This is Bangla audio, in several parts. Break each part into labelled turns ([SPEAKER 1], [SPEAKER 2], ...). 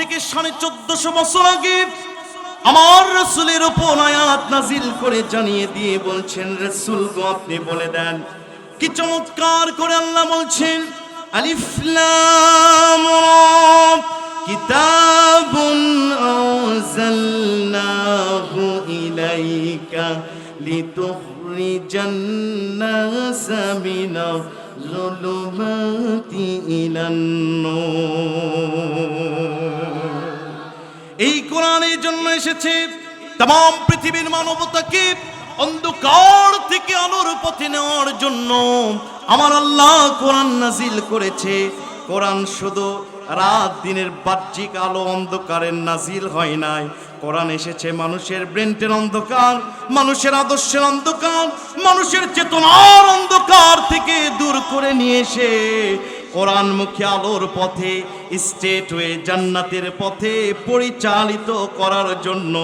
[SPEAKER 1] থেকে 1450 বছর আগে আমার রাসূলের উপর আয়াত নাজিল করে জানিয়ে দিয়ে বলছেন, রাসূল গো আপনি বলে দেন। কি চমৎকার করে আল্লাহ বলছেন, আলিফ লাম রা কিতাবুন আনজালনাহু ইলাইকা লিতুখরিজান নাসা মিনাজ যুলুমাতি ইলান নূর। এই কোরআনের জন্য এসেছে तमाम পৃথিবীর মানবতাকে অন্ধকার থেকে আলোর পথে নেওয়ার জন্য আমার আল্লাহ কোরআন নাজিল করেছে। কোরআন শুধু রাত দিনের বাহ্যিক আলো অন্ধকারের নাজিল হয় নাই, কোরআন এসেছে মানুষের ব্রেনের অন্ধকার, মানুষের আদর্শের অন্ধকার, মানুষের চেতনার অন্ধকার থেকে দূর করে নিয়ে এসে কোরআনমুখী আলোর পথে স্ট্রেট ওয়ে জান্নাতের পথে পরিচালিত করার জন্য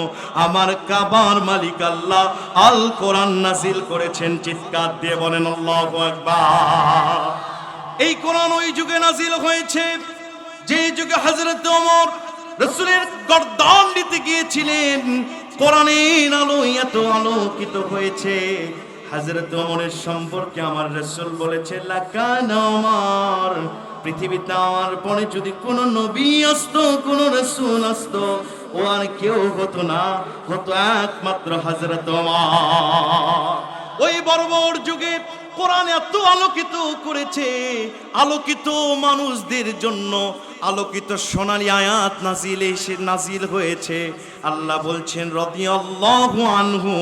[SPEAKER 1] আমার কাবার মালিক আল্লাহ আল কোরআন নাজিল করেছেন। চিৎকার দিয়ে বলেন আল্লাহু আকবার। এই কোরআন ওই যুগে নাজিল হয়েছে যে যুগে হযরত ওমর রাসূলের গর্দান নিতে গিয়েছিলেন। কোরআনের আলো এত আলোকিত হয়েছে, হযরত ওমরের সম্পর্কে আমার রাসূল বলেছে, লাকানা ওমর, পৃথিবীতে আমার পরে যদি কোনো নবী আসতো, কোনো রাসূল আসতো, ও আর কেউ হতো না, হতো একমাত্র হযরত ওমর। ওই বর্বর যুগে কোরআন এত আলোকিত করেছে, আলোকিত মানুষদের জন্য আলোকিত সোনালী আয়াত নাজিল হয়েছে। আল্লাহ বলছেন, রাদিয়াল্লাহু আনহু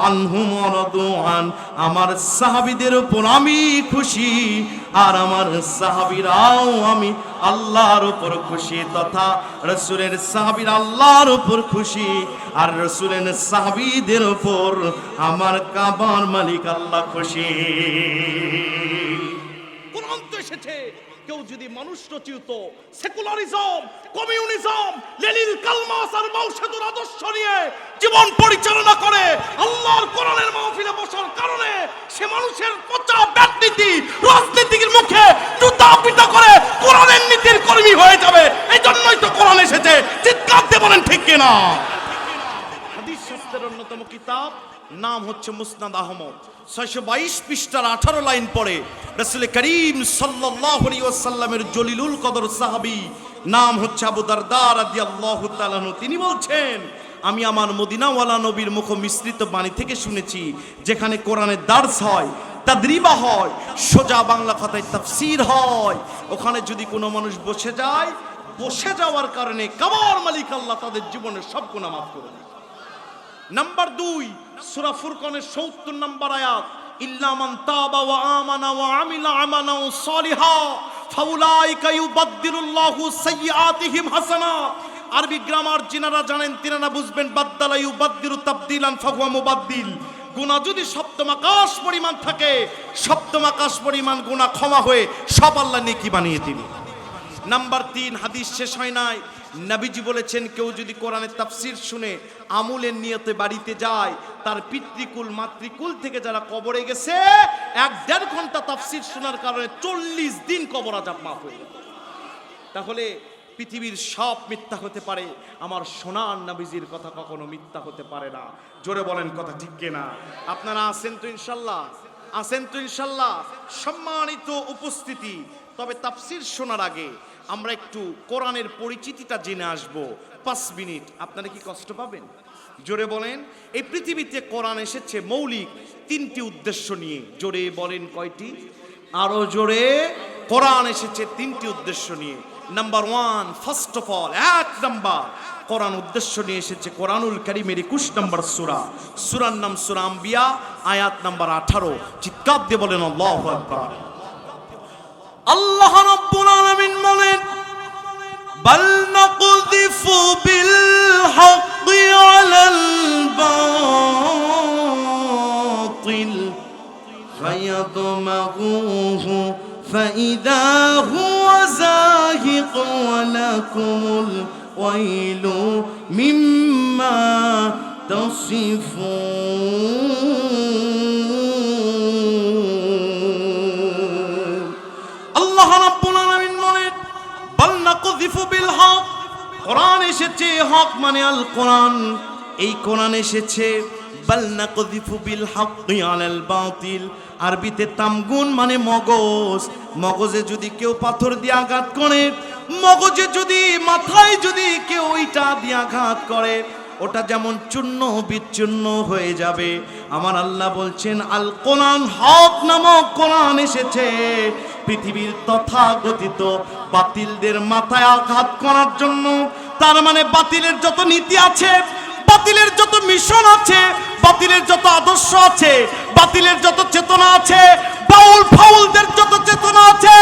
[SPEAKER 1] আনহুম ওয়ারাদু আন, আমার সাহাবীদের উপর আমি খুশি আর আমার সাহাবীরাও আমি আল্লাহর উপর খুশি, তথা রাসূলের সাহাবীরা আল্লাহর উপর খুশি আর রাসূলের সাহাবীদের উপর আমার কাবার মালিক আল্লাহ খুশি। কোরআন তো এসেছে, কেউ যদি মানুষ রচিত সেকুলারিজম, কমিউনিজম, লেনিন কালমাস আর মাওসেতুর আদর্শ নিয়ে জীবন পরিচালনা করে আল্লাহর কোরআনের মাহফিলে বসার কারণে সে মানুষের পচা ব্যক্তিটি রাজনীতির মুখে জুতা পিটা করে কোরআনের নীতির কর্মী হয়ে যাবে। এই জন্যই তো কোরআন এসেছে। চিৎকার দিয়ে বলেন ঠিক কিনা? হাদিস শাস্ত্রের অন্যতম কিতাব নাম হচ্ছে মুসনাদ আহমদ। 622 পৃষ্ঠার 18 লাইন পড়ে রাসূল করিম সাল্লাল্লাহু আলাইহি ওয়াসাল্লামের জলিলুল কদর সাহাবী নাম হচ্ছে আবু দারদা রাদিয়াল্লাহু তাআলা আনহু। তিনি বলছেন, আমি আমার মদিনাওয়ালা নবীর মুখ মিশ্রিত বাণী থেকে শুনেছি, যেখানে কোরআনের দার্স হয়, তাদরিবা হয়, সোজা বাংলা কথায় তাফসীর হয়, ওখানে যদি কোনো মানুষ বসে যাওয়ার কারণে কাবার মালিক আল্লাহ তাদের জীবনের সব গুনাহ মাফ করে দেন। নাম্বার 2 সূরা ফুরকানের 70 নম্বর আয়াত, ইল্লা মান তাবা ওয়া আমানা ওয়া আমিলা আমালান সালিহা ফাউলাইকা ইউবাদদিলুল্লাহু সাইয়্যাতিহিম হাসানাত। আরবি গ্রামার যিনারা জানেন তিনারা বুঝবেন, বাদদালা ইউবাদদিলু তাবদিলান ফাহুয়া মুবাদদিল। গুনাহ যদি সপ্তম আকাশ পরিমাণ থাকে, সপ্তম আকাশ পরিমাণ গুনাহ ক্ষমা হয়ে সব আল্লাহ নেকি বানিয়ে দিবেন। নাম্বার 3, হাদিস শেষ হয় নাই, নবীজি বলেছেন, কেউ যদি কোরআনের তাফসীর শুনে আমলের নিয়তে বাড়িতে যায়, তার পিতৃকুল মাতৃকুল থেকে যারা কবরে গেছে 1-1.5 ঘন্টা তাফসীর শোনার কারণে 40 দিন কবর আযাব মাফ হয়ে যাবে। তাহলে পৃথিবীর সব মিথ্যা হতে পারে, আমার সোনার নবীজির কথা কখনো মিথ্যা হতে পারে না। জোরে বলেন কথা ঠিক কিনা? আপনারা আছেন তো ইনশাআল্লাহ? আছেন তো ইনশাআল্লাহ? সম্মানিত উপস্থিতি, তবে তাফসীর শোনার আগে আমরা একটু কোরআনের পরিচিতিটা জেনে আসব। 5 মিনিট। আপনারা কি কষ্ট পাবেন? জোরে বলেন। এই পৃথিবীতে কোরআন এসেছে মৌলিক 3টি উদ্দেশ্য নিয়ে। জোরে বলেন কয়টি? আরো জোরে। কোরআন এসেছে 3টি উদ্দেশ্য নিয়ে। Number 1, first of all, 1 number, কোরআন উদ্দেশ্য নিয়ে এসেছে কোরআনুল কারীমের 21 নম্বর সূরা। সূরার নাম সূরা আম্বিয়া, আয়াত নাম্বার 18। চিৎকার দিয়ে বলেন আল্লাহু আকবার। আল্লাহ রাব্বুল আলামিন বলেন, বাল নাকযিফু বিল হাক্কি আলাল বাতিল ফায়াদমাগুহু ফাইদা হুয়া যাহিক ওয়া লাকুমুল ওয়াইলু মিম্মা তাসিফুন। আল্লাহ রাব্বুল আলামিন বলেন, বাল নাকযিফু বিল হক,
[SPEAKER 2] কোরআন এসেছে হক মানে আল কোরআন। এই কোরআন এসেছে বাল নাকযিফু বিল হাক্কি আলাল বাতিল। আরবিতে তামগুন মানে মগজ। মগজে যদি কেউ পাথর দিয়ে আঘাত করে, মগজে যদি মাথায় যদি কেউ ইটা দিয়ে আঘাত করে, ওটা যেমন চূর্ণ বিচ্ছিন্ন হয়ে যাবে। আমার আল্লাহ বলছেন আল কোরআন, হক নামক কোরআন এসেছে পৃথিবীর তথাগতিত বাতিলদের মাথায় আঘাত করার জন্য। তার মানে বাতিলের যত নীতি আছে, বাতিলের যত মিশন আছে, বাতিলের যত আদর্শ আছে, বাতিলের যত চেতনা আছে, বাউল ফাউলদের যত চেতনা আছে,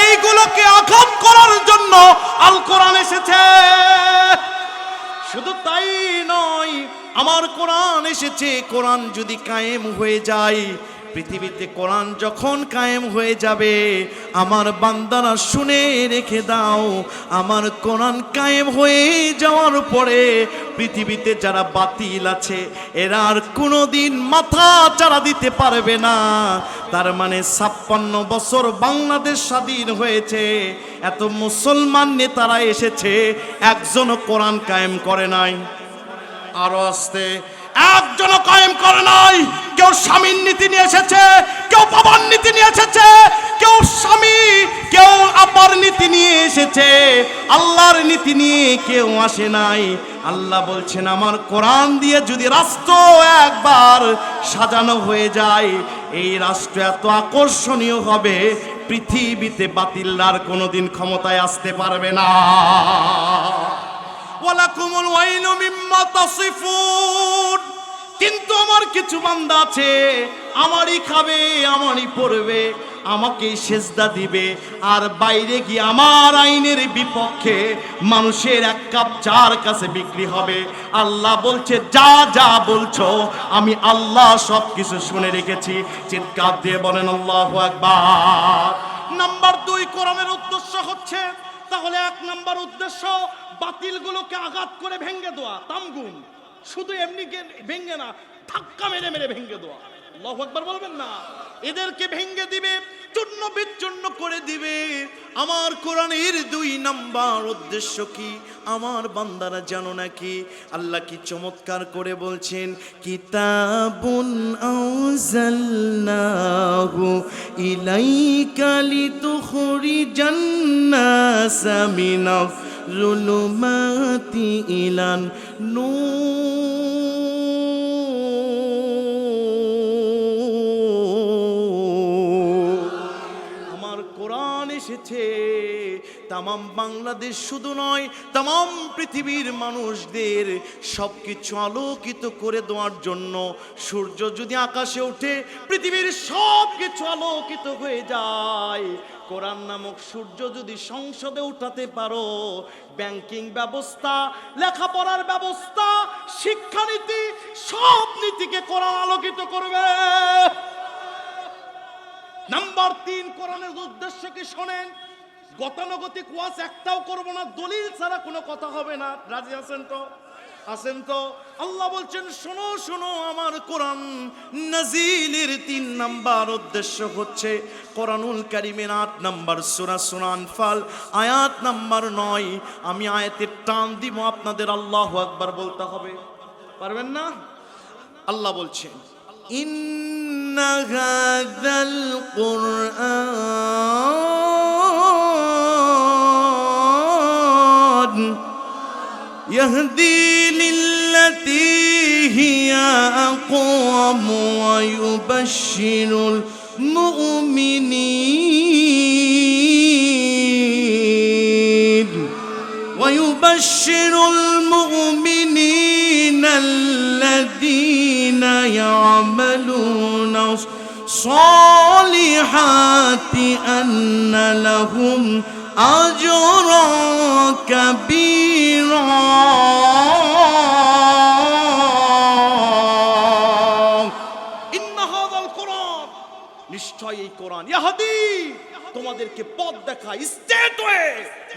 [SPEAKER 2] এইগুলোকে আঘাত করার জন্য আল কোরআন এসেছে। শুধু তাই নয়, আমার কোরআন এসেছে, কোরআন যদি কায়েম হয়ে যায় পৃথিবীতে, কোরআন যখন কায়েম হয়ে যাবে, আমার বান্দারা শুনে রেখে দাও, আমার কোরআন কায়েম হয়ে যাওয়ার পরে পৃথিবীতে যারা বাতিল আছে এরা আর কোনোদিন মাথা চাড়া দিতে পারবে না। তার মানে 56 বছর বাংলাদেশ স্বাধীন হয়েছে, এত মুসলমান নেতারা এসেছে, একজনও কোরআন কায়েম করে নাই। আরো আসতে, একজনও কায়েম করে নাই। কেউ স্বামীর নীতি নিয়ে এসেছে, কেউ বাবার নীতি নিয়ে এসেছে, কেউ স্বামী, কেউ আপার নীতি নিয়ে এসেছে, আল্লাহর নীতি নিয়ে কেউ আসে নাই। আল্লাহ বলছেন আমার কোরআন দিয়ে যদি রাষ্ট্র একবার সাজানো হয়ে যায়, এই রাষ্ট্র এত আকর্ষণীয় হবে পৃথিবীতে বাতিলরা কোনোদিন ক্ষমতায় আসতে পারবে না। ওয়ালাকুমুল ওয়াইলু মিম্মা তাসিফুন। কিন্তু আমার কিছু বান্দা আছে, আমারই খাবে, আমারই পড়বে, আমাকেই সেজদা দিবে, আর বাইরে গিয়ে আমার আইনের বিপক্ষে মানুষের এক কাপ চার কাছে বিক্রি হবে। আল্লাহ বলছে যা যা বলছো আমি আল্লাহ সব কিছু শুনে রেখেছি। চিৎকার দিয়ে বলেন আল্লাহু আকবার। নাম্বার 2, কোরআনের উদ্দেশ্য হচ্ছে, তাহলে 1 নাম্বার উদ্দেশ্য বাতিলগুলোকে আঘাত করে ভেঙে দেওয়া, তামগুন। শুধু এমনি ভেঙে না, ধাক্কা মেরে মেরে ভেঙে দেওয়া। আল্লাহু আকবার বলবেন না? এদেরকে ভেঙে দিবে, চূর্ণ বিচূর্ণ করে দিবে। আমার কোরআনের 2 নাম্বার উদ্দেশ্য কি আমার বান্দারা জানো নাকি? আল্লাহ কি চমৎকার করে বলছেন, কিতাবুন আনজালনাহু ইলাইকা লিতুখরিজান নাসা মিনাজ যুলুমাতি ইলান নূর। আমার কোরআন এসেছে তামাম বাংলাদেশ শুধু নয়, তামাম পৃথিবীর মানুষদের সবকিছু আলোকিত করে দেওয়ার জন্য। সূর্য যদি আকাশে ওঠে পৃথিবীর সবকিছু আলোকিত হয়ে যায়। কোরআন নামক সূর্য যদি সংসদে উঠাতে পারো, ব্যাংকিং ব্যবস্থা, লেখাপড়ার ব্যবস্থা, শিক্ষানীতি, সব নীতিকে কোরআন আলোকিত করবে। নাম্বার 3, কোরআনের উদ্দেশ্য কি শোনেন। গতানুগতিক ওয়াজ একটাও করব না, দলিল ছাড়া কোনো কথা হবে না। রাজি আছেন তো? আছেন তো? আল্লাহ বলছেন শোনো শোনো, আমার কোরআন নাজিলের 3 নাম্বার উদ্দেশ্য হচ্ছে কোরআনুল কারীমের 8 নাম্বার সূরা সূরা আনফাল আয়াত নাম্বার 9। আমি আয়াতের টান দিব, আপনাদের আল্লাহু আকবার বলতে হবে। পারবেন না? আল্লাহ বলছেন ইন্না হাযাল কুরআন يهدي للتي هي أقوم ويبشر المؤمنين الذين يعملون الصالحات أن لهم أجرا كبيرا। إن هذا القرآن নিশ্চয় এই কোরআন ইয়াহদি তোমাদেরকে পথ দেখায়, স্ট্রেট ওয়ে,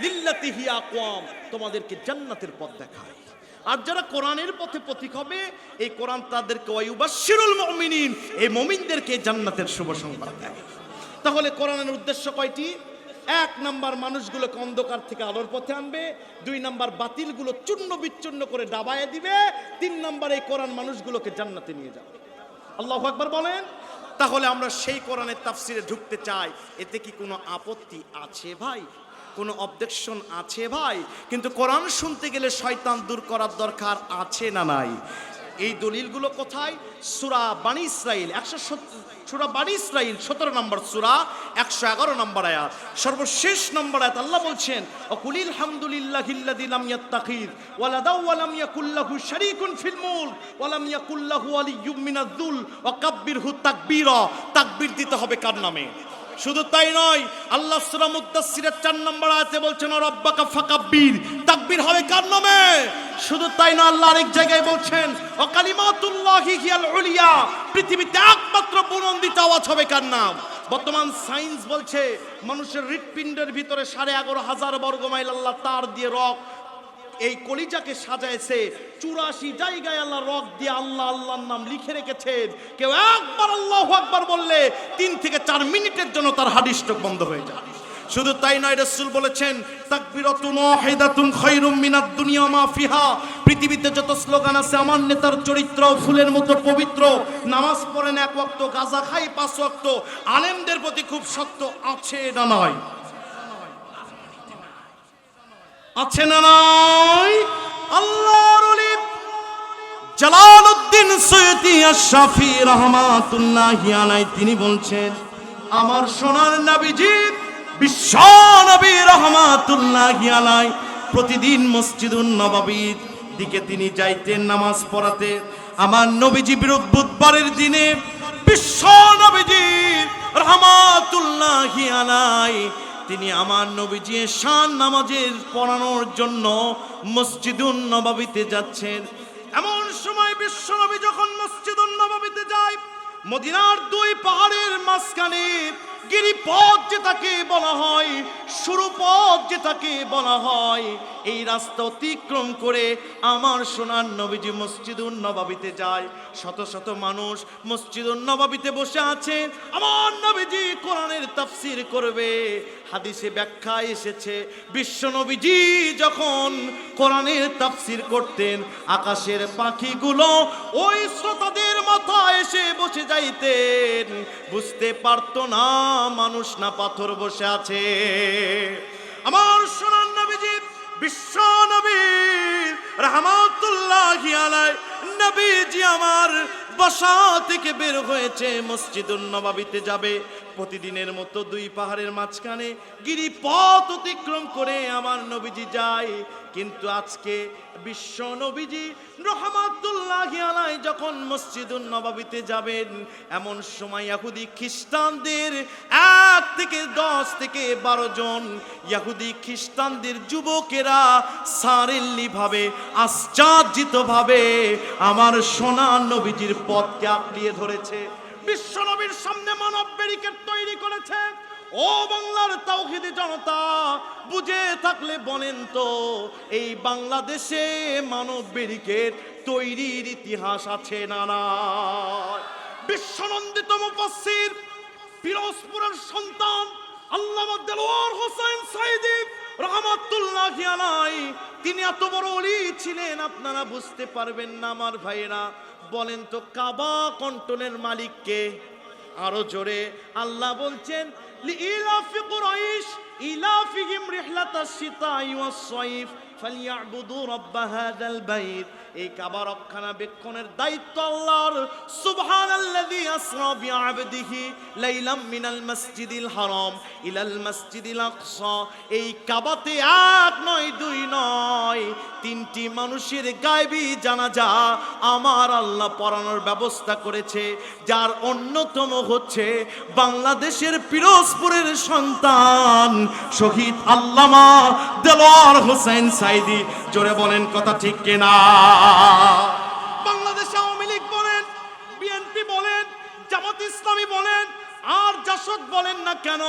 [SPEAKER 2] লিল্লাতি হিয়া আকওয়াম তোমাদেরকে জান্নাতের পথ দেখায়। আর যারা কোরআনের পথে পথিক হবে, এই কোরআন তাদেরকে ওয়ায়ুবাশশিরুল মুমিনিন, এই মুমিনদেরকে জান্নাতের শুভ সংবাদ দেয়। তাহলে কোরআনের উদ্দেশ্য কয়টি?
[SPEAKER 1] এক নাম্বার মানুষগুলোকে অন্ধকার থেকে আলোর পথে আনবে, 2 নাম্বার বাতিলগুলো চূর্ণ বিচ্ছিন্ন করে ডাবায়ে দিবে, 3 নাম্বার এই কোরআন মানুষগুলোকে জান্নাতে নিয়ে যাবে। আল্লাহু আকবার বলেন। তাহলে আমরা সেই কোরআনের তাফসিরে ঢুকতে চাই, এতে কি কোনো আপত্তি আছে ভাই? কোনো অবজেকশন আছে ভাই? কিন্তু কোরআন শুনতে গেলে শয়তান দূর করার দরকার আছে না নাই? এই দলিলগুলো কোথায়? সূরা বানী ইসরাইল 17 নম্বর সূরা 111 নম্বর আয়াত, সর্বশেষ নম্বর আয়াত। আল্লাহ বলছেন, অকুলিল হামদুলিল্লাহিল্লাযী লাম ইয়াত্তাখিয ওয়ালাদা ওয়া লাম ইয়াকুল লাহু শারীকুন ফিল মুলক ওয়া লাম ইয়াকুল লাহু ওয়ালিয়্যুম মিনায-যুল ওয়া কাব্বিরহু তাকবীরা। তাকবীর দিতে হবে কার নামে? শুধু তাই নয়, আল্লাহ সূরা মুদ্দাসসিরের 4 নম্বর আয়াতে বলছেন, রাব্বাকা ফাকাব্বির। তাকবীর হবে কার নামে? শুধু তাই না, আল্লাহ আরেক জায়গায় বলছেন, ও কালিমাতুল্লাহি হিয়াল উলিয়া। পৃথিবীতে একমাত্র বুলন্দিত আওয়াজ হবে কার নাম? বর্তমান সায়েন্স বলছে মানুষের হৃৎপিণ্ডের ভিতরে 11,500 বর্গমাইল আল্লাহ তার দিয়ে রক, এই কলিজাকে সাজাইছে। 84 জায়গায় আল্লাহ রক দিয়ে আল্লাহ আল্লাহর নাম লিখে রেখেছেন। কেউ একবার আল্লাহু আকবার বললে 3 থেকে 4 মিনিটের জন্য তার হার্ট স্ট্রোক বন্ধ হয়ে যায়। শুধু তাই নয়, রাসূল বলেছেন, তাকবীরাতুন ওয়াহিদাতুন খায়রুম মিনাদ দুনিয়া মা ফিহা। পৃথিবীতে যত স্লোগান আছে, আমার নেতার চরিত্র ফুলের মতো পবিত্র, নামাজ পড়েন 1 ওয়াক্ত, গাঁজা খাই 5 ওয়াক্ত, আলেমদের প্রতি খুব শক্ত, আছে না নয়? আছে না নয়? আল্লাহর ওলি জালালউদ্দিন সৈয়দী আশ-শাফি রাহমাতুল্লাহি আলাইহি তিনি বলছেন, আমার সোনার নবীজি বিশ্ব নবী রাহমাতুল্লাহি আলাইহি প্রতিদিন মসজিদুন নববীর দিকে তিনি যাইতেন নামাজ পড়াতে। আমার নবীজি বুধবারের দিনে বিশ্ব নবীজি রাহমাতুল্লাহি আলাইহি তিনি আমার নবীজি শান নামাজের পড়ানোর জন্য মসজিদুন নববীতে যাচ্ছেন। এমন সময় বিশ্ব নবী যখন মসজিদুন নববীতে যায়, মদিনার 2 পাহাড়ের মাঝখানে গিরিপথ যেটাকে বলা হয়, সরু পথ যেটাকে বলা হয়, এই রাস্তা অতিক্রম করে আমার সোনার নবীজি মসজিদুন নববীতে যায়। শত শত মানুষ মসজিদুন নববীতে বসে আছে, আমার নবীজি কোরআনের তাফসীর করবে। হাদিসে ব্যাখ্যা এসেছে, বিশ্ব নবীজি যখন কোরআনের তাফসীর করতেন, আকাশের পাখিগুলো ওই শ্রোতাদের মাথায় এসে বসে যাইতেন, বুঝতে পারতো না মানুষ না পাথর বসে আছে। আমার সোনার নবীজি বিশ্ব নবী রাহমাতুল্লাহি আলাইহি নবীজি আমার বাসা থেকে বের হয়েছে, মসজিদুন নববীতে যাবে। প্রতিদিনের মতো 2 পাহাড়ের মাঝখানে গিরিপথ অতিক্রম করে আমার নবীজি যায়। কিন্তু আজকে বিশ্ব নবীজি রাহমাতুল্লাহি আলাইহি যখন মসজিদুন নববীতে যাবেন, এমন সময় ইহুদি খ্রিস্টানদের 1 থেকে 10 থেকে 12 জন ইহুদি খ্রিস্টানদের যুবকেরা সারেল্লি ভাবে, আশ্চর্যিত ভাবে আমার সোনার নবীজির পথকে আঁকড়িয়ে ধরেছে। বিশ্ব নবীর সামনে মানব ব্যারিকেড তৈরি করেছে। ও বাংলার তাওহীদি জনতা, বুঝে থাকলে বলেন তো, এই বাংলাদেশে মানব ব্যারিকেড তৈরির ইতিহাস আছে না নাই? বিশ্বনন্দিত মুফাসসির পিরোজপুরের সন্তান আল্লামা দেলোয়ার হোসেন সাঈদী রাহমাতুল্লাহি আলাইহি তিনি এত বড় ওলি ছিলেন, আপনারা বুঝতে পারবেন না আমার ভাইয়েরা। বলেন তো, কাবা কন্ট্রোলের মালিক কে? আরো জোরে। আল্লাহ বলছেন, লিইলাফি কুরাইশ ইলাফিহিম রিহলাতাশ শিতাই ওয়াস সাইফ ফালইয়াবুদু রাব্ব হাযাল বাইত। এই কাবা রক্ষণাবেক্ষণের দায়িত্ব আল্লাহর। সুবহানাল্লাযী আসরা বিআবদিহি লাইলাম মিনাল মাসজিদিল হারাম ইলাল মাসজিদিল আকসা। এই কাবাতে 1 নয় 2 নয় 3টি মানুষের গায়বী জানাজা আমার আল্লাহ পড়ানোর ব্যবস্থা করেছে, যার অন্যতম হচ্ছে বাংলাদেশের পিরোজপুরের সন্তান শহীদ আল্লামা দেলোয়ার হোসেন সাঈদী। জোরে বলেন কথা ঠিক কিনা? বাংলাদেশ আওয়ামী লীগ বলেন, বিএনপি বলেন, জামাত ইসলামী বলেন, আর জাসদ বলেন না কেন,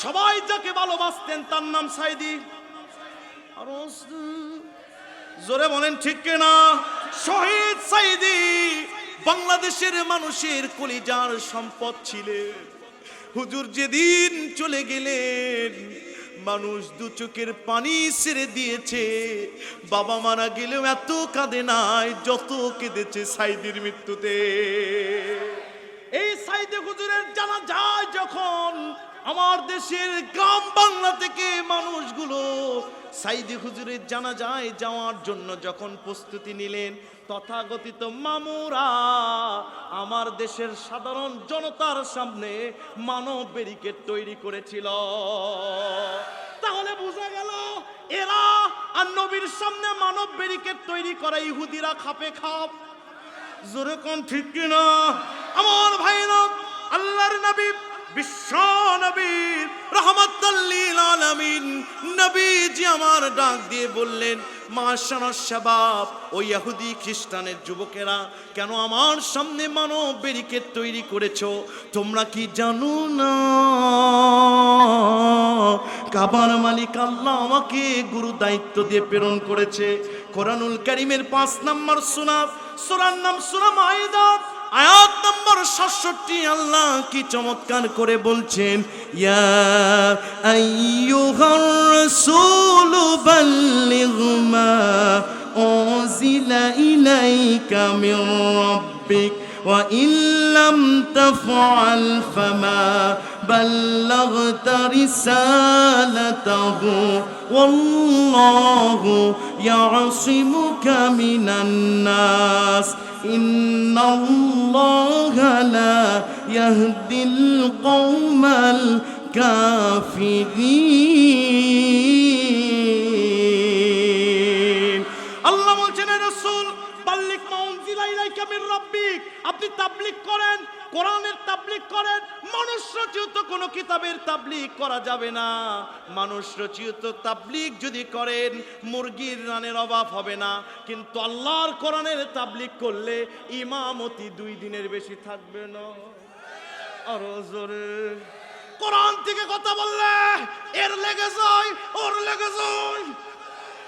[SPEAKER 1] সবাই যাকে ভালোবাসতেন তার নাম সাঈদী। আর জোরে বলেন ঠিক কিনা? শহীদ সাঈদী বাংলাদেশের মানুষের কলিজার সম্পদ ছিলেন। হুজুর যেদিন চলে গেলেন,
[SPEAKER 2] মানুষ দু চোখের পানি ছেড়ে দিয়েছে। বাবা মারা গেলেও এত কাঁদে নাই যত কেঁদেছে সাইদির মৃত্যুতে।
[SPEAKER 1] এই সাইদে হুজুরের জানাজায় যখন আমার দেশের গ্রাম বাংলা থেকে মানুষগুলো সাইদি হুজুরের জানাজায় যাওয়ার জন্য যখন প্রস্তুতি নিলেন, তথাকথিত মামুরা আমার দেশের সাধারণ জনতার সামনে মানব ব্যারিকেড তৈরি করেছিল। তাহলে বোঝা গেল এরা আর নবীর সামনে মানব ব্যারিকেড তৈরি করা ইহুদিরা খাপে খাপ। জোরে কোন ঠিক কিনা আমার ভাইরা? আল্লাহর নবী বিশ্ব নবী রাহমাতুল লিল আলামিন নবীজি আমার ডাক দিয়ে বললেন, মাশাআল্লাহ শাবাব, ওই ইহুদি খ্রিস্টানের যুবকেরা কেন আমার সামনে মানব ব্যারিকেড তৈরি করেছো? তোমরা কি জানো না কাবার মালিক আল্লাহ আমাকে গুরু দায়িত্ব দিয়ে প্রেরণ করেছে? কোরআনুল কারীমের 5 নম্বর সূরার নাম সূরা মাইদা, আয়াত নম্বর 67। আল্লাহ কি চমৎকার করে বলছেন, ইয়া আইয়ুহার রাসূলু বাল্লিগ মা উনজিলা ইলাইকা মির রাব্বিক ওয়া ইল্লাম তাফআল ফামা বাল্লাগতা রিসালাতাহু ওয়াল্লাহু ইয়াসিমুকা মিনান নাস ইন্নাল্লাহা লা ইয়াহদিল কওমাল কাফিরিন। আল্লাহ বলছেন, হে রাসূল, বাল্লিগ মা উনজিলা ইলাইকা মির রাব্বিক, আপনি তাবলীগ করেন, কোরআনের তাবলীগ করেন। মানুষ রচিত কোনো কিতাবের তাবলীগ করা যাবে না। মানুষ রচিত তাবলীগ যদি করেন মুরগির রানের অভাব হবে না, কিন্তু আল্লাহর কোরআনের তাবলীগ করলে ইমামতি 2 দিনের বেশি থাকবে না। আরো জোরে কোরআন থেকে কথা বললে এর লেগে যায়, ওর লেগে যায়।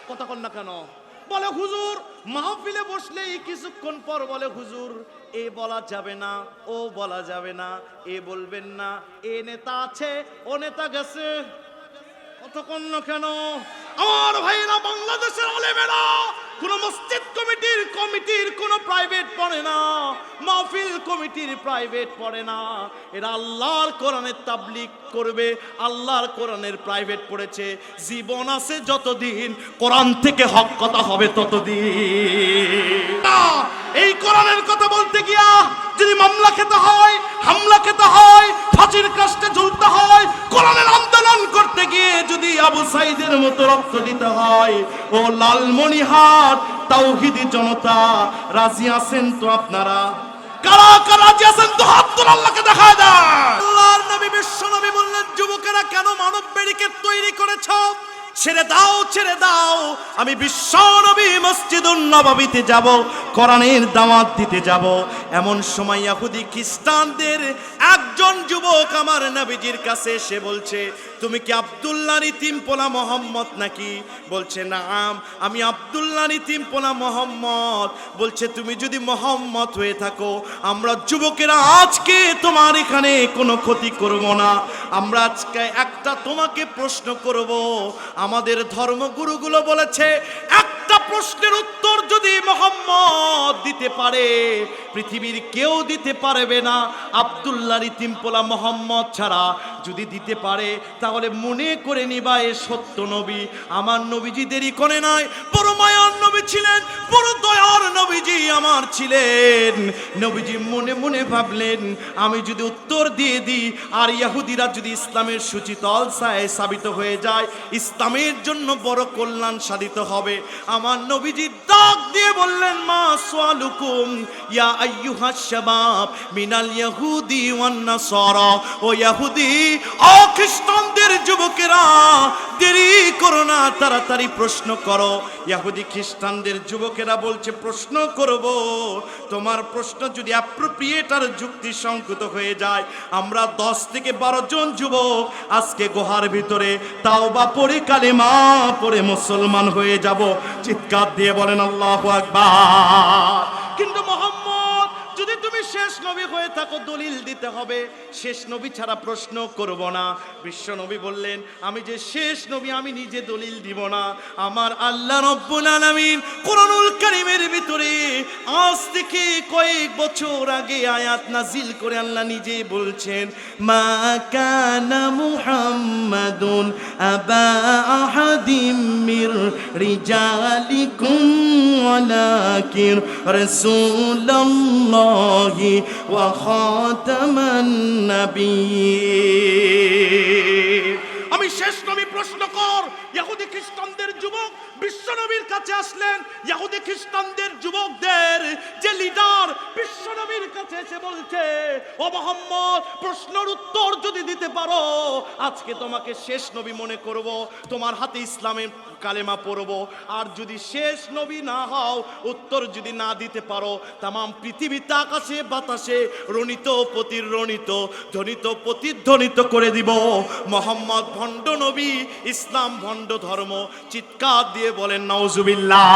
[SPEAKER 1] কথা কন না কেন? বলে হুজুর মাহফিলে বসলেই কিছুক্ষণ পর বলে হুজুর এ বলা যাবে না, ও বলা যাবে না, এ বলবেন না, এ নেতা আছে, ও নেতা গেছে। কথা কন না কেন? আমার ভাইরা, বাংলাদেশের আলেমেরা কোন মসজিদ কমিটির কোন প্রাইভেট পড়ে না, মাহফিল কমিটির প্রাইভেট পড়ে না। এরা আল্লাহর কোরআনের তাবলীগ করবে, আল্লাহর কোরআনের প্রাইভেট পড়েছে। জীবন আছে যতদিন কোরআন থেকে হক কথা হবে ততদিন। এই কোরআনের কথা বলতে গিয়া যদি মামলা খেতে হয়, হামলা খেতে হয়, ফাঁসির কাস্টে ঝুলতে হয়, কোরআনের আন্দোলন করতে গিয়ে যদি আবু সাইদের মতো রক্ত দিতে হয়, ও লালমনিহাট তাওহীদি জনতা রাজি আছেন তো? আপনারা কারা কারা রাজি আছেন তো হাত তুলে আল্লাহকে দেখায় দেন। আল্লাহর নবী বিশ্ব নবী বললেন, যুবকেরা কেন মানব ব্যারিকেড তৈরি করেছো? ছেড়ে দাও, ছেড়ে দাও। আমি বিশ্ব নবী মসজিদুন নববীতে যাব, কোরআনের দাওয়াত দিতে যাব। এমন সময় ইহুদি খ্রিস্টানদের একজন যুবক আমার নবীজির কাছে এসে বলছে, তুমি কি আব্দুল্লাহর ইতিম পোলা মোহাম্মদ নাকি? বলছে নাম, আমি আব্দুল্লাহর ইতিম পোলা মোহাম্মদ। বলছে তুমি যদি মোহাম্মদ হয়ে থাকো, আমরা যুবকেরা আজকে তোমার এখানে কোনো ক্ষতি করব না। আমরা আজকে একটা তোমাকে প্রশ্ন করব। আমাদের ধর্মগুরুগুলো বলেছে একটা প্রশ্নের উত্তর যদি মোহাম্মদ দিতে পারে পৃথিবীর কেউ দিতে পারবে না, আব্দুল্লাহর ইতিম পোলা মোহাম্মদ ছাড়া যদি দিতে পারে তাহলে মনে করে নিবা এ সত্য নবী। আমার নবীজি দেরি করে নাই, বড় মায়ার নবী ছিলেন, বড় দয়ার নবীজি আমার ছিলেন। নবীজি মনে মনে ভাবলেন আমি যদি উত্তর দিয়ে দিই আর ইহুদিরা যদি ইসলামের সুচিতল ছায় সাবিত হয়ে যায়, ইসলামের জন্য বড় কল্যাণ সাধিত হবে। আমার নবীজি ডাক দিয়ে বললেন, মা সালুকুম ইয়া আইয়ুহাস শাবাব মিনাল ইহুদি ওয়ান নাসারা। ও ইহুদি ও খ্রিস্টানদের যুবকেরা, দেরি করো না, তাড়াতাড়ি প্রশ্ন করো। ইহুদি খ্রিস্টানদের যুবকেরা বলছে প্রশ্ন করব। তোমার প্রশ্ন যদি অ্যাপ্রোপ্রিয়েট আর যুক্তিসঙ্গত হয়ে যায়, আমরা 10 থেকে 12 জন যুবক আজকে গুহার ভিতরে তাওবা পড়ে কালেমা পড়ে মুসলমান হয়ে যাব। চিৎকার দিয়ে বলেন আল্লাহু আকবার। কিন্তু মোহাম্মদ, যদি তুমি
[SPEAKER 2] যদি শেষ নবী হয়ে থাকো দলিল দিতে হবে, শেষ নবী ছাড়া প্রশ্ন করব না। বিশ্ব নবী বললেন, আমি যে শেষ নবী আমি নিজে দলিল দিব না। আমার আল্লাহ রব্বুল আলামিন কোরআনুল কারীমের ভিতরে আজ থেকে কয়েক বছর আগে আয়াত নাজিল করে আল্লাহ নিজে বলছেন, মা কানা মুহাম্মাদুন আবা আহাদিম মির রিজালিকুম ওয়ালাকিন রাসূলুল্লাহি ওয়া খাতামান নাবিয়্যিন।
[SPEAKER 1] আমি শেষ নবী প্রশ্ন কর। ইহুদি খ্রিস্টানদের যুবক বিশ্ব নবীর কাছে আসলেন। ইহুদি খ্রিস্টানদের যুবকদের যে লিডার বিশ্ব নবীর কাছে এসে বলছে, ও মুহাম্মদ, প্রশ্নের উত্তর যদি দিতে পারো আজকে তোমাকে শেষ নবী মনে করব, তোমার হাতে ইসলামের কালেমা পড়ব। আর যদি শেষ নবী না হও, উত্তর যদি না দিতে পারো, তাম পৃথিবীতে আকাশে বাতাসে রণিত প্রতিরণিত ধ্বনিত প্রতিধ্বনিত করে দিব, মুহাম্মদ ভণ্ড নবী, ইসলাম ভণ্ড ধর্ম। চিৎকার দিয়ে বলেন নাউজুবিল্লাহ।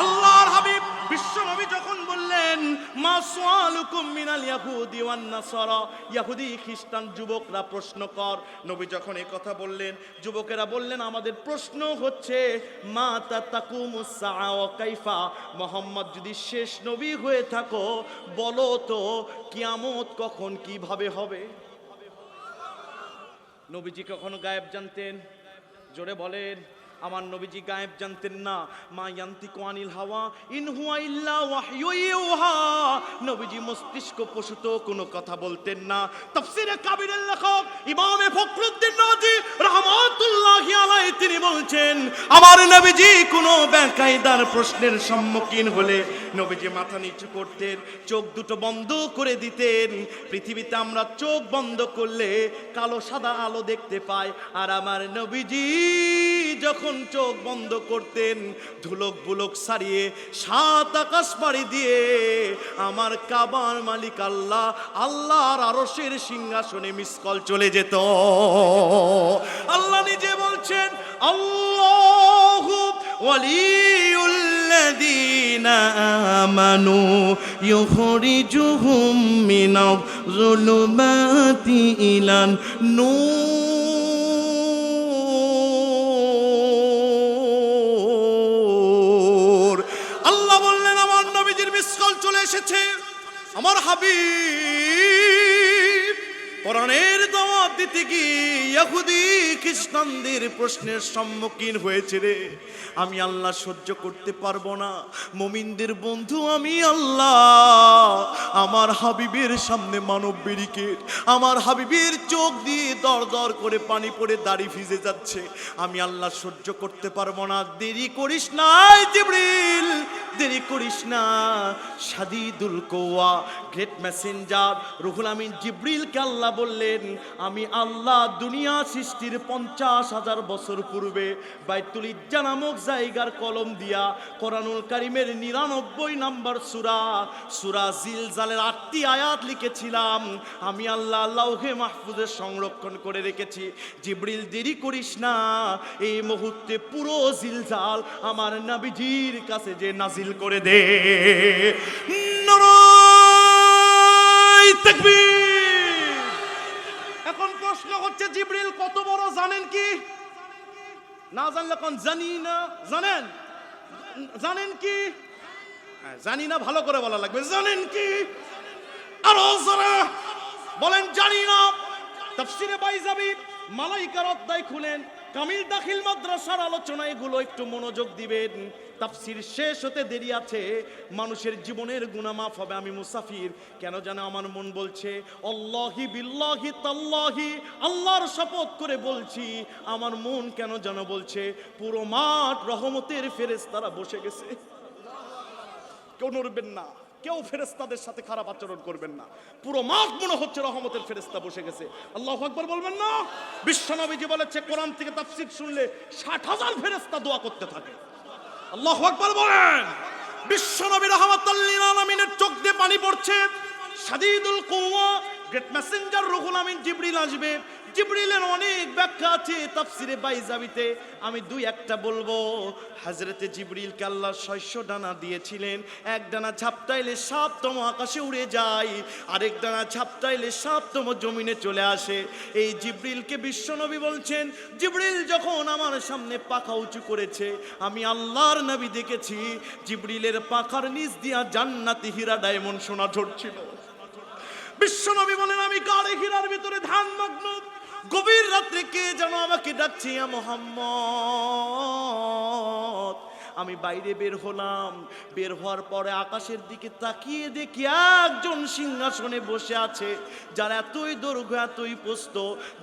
[SPEAKER 1] আল্লাহর হাবিব বিশ্ব নবী যখন বললেন, মা সুআলুকুম মিনাল ইয়াহুদি ওয়ান নাসারা, ইহুদি খ্রিস্টান যুবকরা প্রশ্ন কর। নবী যখন এই কথা বললেন, যুবকেরা বললেন, আমাদের প্রশ্ন হচ্ছে মা তাকুমুস সাআ ওয়া কাইফা, মুহাম্মদ যদি শেষ নবী হয়ে থাকো বলো তো কিয়ামত কখন কিভাবে হবে। নবীজি কখনো গায়েব জানতেন? জোরে বলেন। আমার নবীজি গায়েব জানতেন না। মা ইয়ান্তিকু আনিল হাওয়া ইন হুয়া ইল্লা ওয়াহয়ু ইউহা, নবীজি মস্তিষ্ক প্রসূত কোনো কথা বলতেন না। তাফসীরে কাবীরের লেখক ইমামে ফখরুদ্দীন রাজি রাহমাতুল্লাহি আলাইহি তিনি বলছেন, আমার নবীজি কোনো বেকায়দার প্রশ্নের সম্মুখীন হলে নবীজি মাথা নিচু করতেন, চোখ দুটো বন্ধ করে দিতেন। পৃথিবীতে আমরা চোখ বন্ধ করলে কালো সাদা আলো দেখতে পাই, আর আমার নবীজি যখন চোখ বন্ধ করতেন ধুলক বুলক সারিয়ে সাত আকাশ পাড়ি দিয়ে আমার কাবার মালিক আল্লাহ, আল্লাহর আরশের সিংহাসনে মিসকল চলে যেত। আল্লাহ নিজে বলছেন, আল্লাহু ওয়ালিউল্লাযীনা আমানু ইউখরিজুহুম মিনাজ যুলুমাতি ইলান নূর। আল্লাহ বললেন, আমার নবীজির মিসকল চলে এসেছে। আমার হাবিব কোরআনের দাওয়াত দিতে গিয়ে ইহুদি খ্রিস্টানদের প্রশ্নের সম্মুখীন হয়েছে রে। আমি আল্লাহ সহ্য করতে পারবো না। মুমিনদের বন্ধু আমি আল্লাহ, আমার হাবিবের সামনে মানব ব্যারিকেড, আমার হাবিবের চোখ দিয়ে দর দর করে পানি পড়ে দাড়ি ভিজে যাচ্ছে। আমি আল্লাহ সহ্য করতে পারবো না। দেরি করিস না জিবরিল, দেরি করিস না। শাদীদুল কুওয়া, গ্রেট মেসেঞ্জার রুহুল আমিন জিবরিলকে আল্লাহ বললেন, আমি আল্লাহ দুনিয়া সৃষ্টির 50,000 বছর পূর্বে বাইতুল ইজ্জা নামক জায়গার কলম দিয়া কোরআনুল কারীমের 99 নম্বর সূরা জিলজালের 8টি আয়াত লিখেছিলাম। আমি আল্লাহ লাউহে মাহফুজে সংরক্ষণ করে রেখেছি। জিবরিল দেরি করিস না, এই মুহূর্তে পুরো জিলজাল আমার নবীজির কাছে যে নাজিল করে দে। নারায়ে তাকবীর। এখন প্রশ্ন হচ্ছে, জিবরিল কত বড় জানেন কি? না জানলে কোন জানি না, জানেন? জানেন কি? জানি না ভালো করে বলা লাগবে। জানেন কি? আরো জোরে বলেন, জানি না। তাফসীরে বাইজাবি মালাইকার অধ্যায় খুলেন, কামিল দাখিল মাদ্রাসার আলোচনা, এগুলো একটু মনোযোগ দিবেন। তাফসীর শেষ হতে দেরি আছে, মানুষের জীবনের গুনাহ মাফ হবে। আমি মুসাফির, কেন জানো আমার মন বলছে, আল্লাহি বিল্লাহি তাল্লাহি, আল্লাহর শপথ করে বলছি, আমার মন কেন যেন বলছে পুরো মাঠ রহমতের ফেরেশতারা বসে গেছে। কেউ নড়বেন না, কেউ ফেরেশতাদের সাথে খারাপ আচরণ করবেন না। পুরো মাঠ মনে হচ্ছে রহমতের ফেরেশতা বসে গেছে। আল্লাহু আকবার বলবেন না? বিশ্বনবীজি বলেছে, কোরআন থেকে তাফসীর শুনলে 60,000 ফেরেশতা দোয়া করতে থাকে। আল্লাহু আকবার বলেন। বিশ্বনবী রাহমাতুল লিল আলামিনের চোখ দিয়ে পানি পড়ছে। শাদীদুল কুওয়া
[SPEAKER 2] গ্রেট মেসেঞ্জার রুহুল আমিন জিবরিল আসবে। জিবরিলের অনেক ব্যাখ্যা আছে তাফসিরে বাইজাবিতে, আমি দুই একটা বলবো। হযরতে জিবরিলকে আল্লাহ 600 ডানা দিয়েছিলেন। এক ডানা ঝাপটাইলে 7তম আকাশে উড়ে যায়, আরেক ডানা ঝাপটাইলে 7তম জমিনে চলে আসে। এই জিবরিলকে বিশ্বনবী বলছেন, জিবরিল যখন আমার সামনে পাখা উঁচু করেছে, আমি আল্লাহর নবী দেখেছি জিবরিলের পাখার নিচ দিয়া জান্নাতি হীরা ডায়মন্ড সোনা ঝরছিল। বিশ্বনবী বলেন, আমি গাড়ে হীরার ভিতরে ধ্যানমগ্ন, গভীর রাত্রে কে যেন আমাকে ডাকছে, ইয়া মুহাম্মদ। আমি বাইরে বের হলাম, বের হওয়ার পরে আকাশের দিকে তাকিয়ে দেখি একজন সিংহাসনে বসে আছে, যার এতই দৈর্ঘ্য এতই প্রস্থ,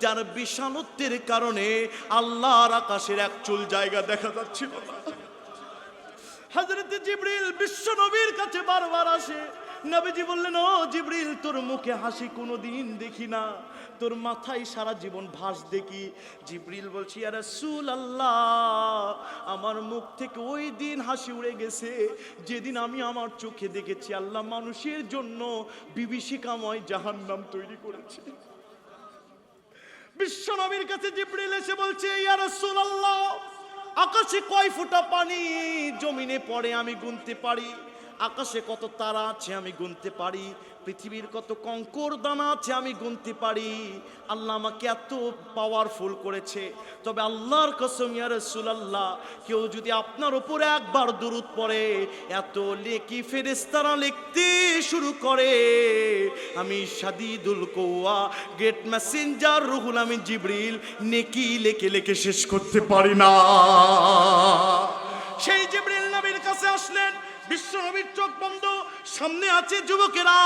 [SPEAKER 2] যার বিশালত্বের কারণে আল্লাহর আকাশের এক চুল জায়গা দেখা যাচ্ছিল না। হযরতে জিবরিল বিশ্ব নবীর কাছে বারবার আসে। নবীজি বললেন, ও জিবরিল, তোর মুখে হাসি কোনোদিন দেখি না, তোর মাথায় সারা জীবন ভাস দেখি। জিবরিল বলছি, ইয়া রাসূলুল্লাহ, আমার মুখ থেকে ওই দিন হাসি উড়ে গেছে যেদিন আমি আমার চোখে দেখেছি আল্লাহ মানুষের জন্য বিভীষিকাময় জাহান্নাম তৈরি করেছে। বিশ্ব নবীর কাছে জিবরিল এসে বলছে, ইয়া রাসূলুল্লাহ, আকাশে কয় ফোঁটা পানি জমিনে পড়ে আমি গুনতে পারি, আকাশে কত তারা আছে আমি গুনতে পারি, পৃথিবীর কত কঙ্কর দানা আছে আমি গুনতে পারি। আল্লাহ আমাকে এত পাওয়ারফুল করেছে, তবে আল্লাহর কসম ইয়া রাসূলুল্লাহ, কেউ যদি আপনার উপরে একবার দুরূদ পড়ে, এত নেকি ফেরেশতারা লিখতে শুরু করে, আমি শাদীদুল কুওয়া গ্রেট মেসেঞ্জার রুহুল আমিন জিবরিল নেকি লেখে লেখে শেষ করতে পারি না। সেই জিবরিল নবীর কাছে আসলেন, বিশ্ব নবীর চোখ বন্ধ, সামনে আছে যুবকেরা,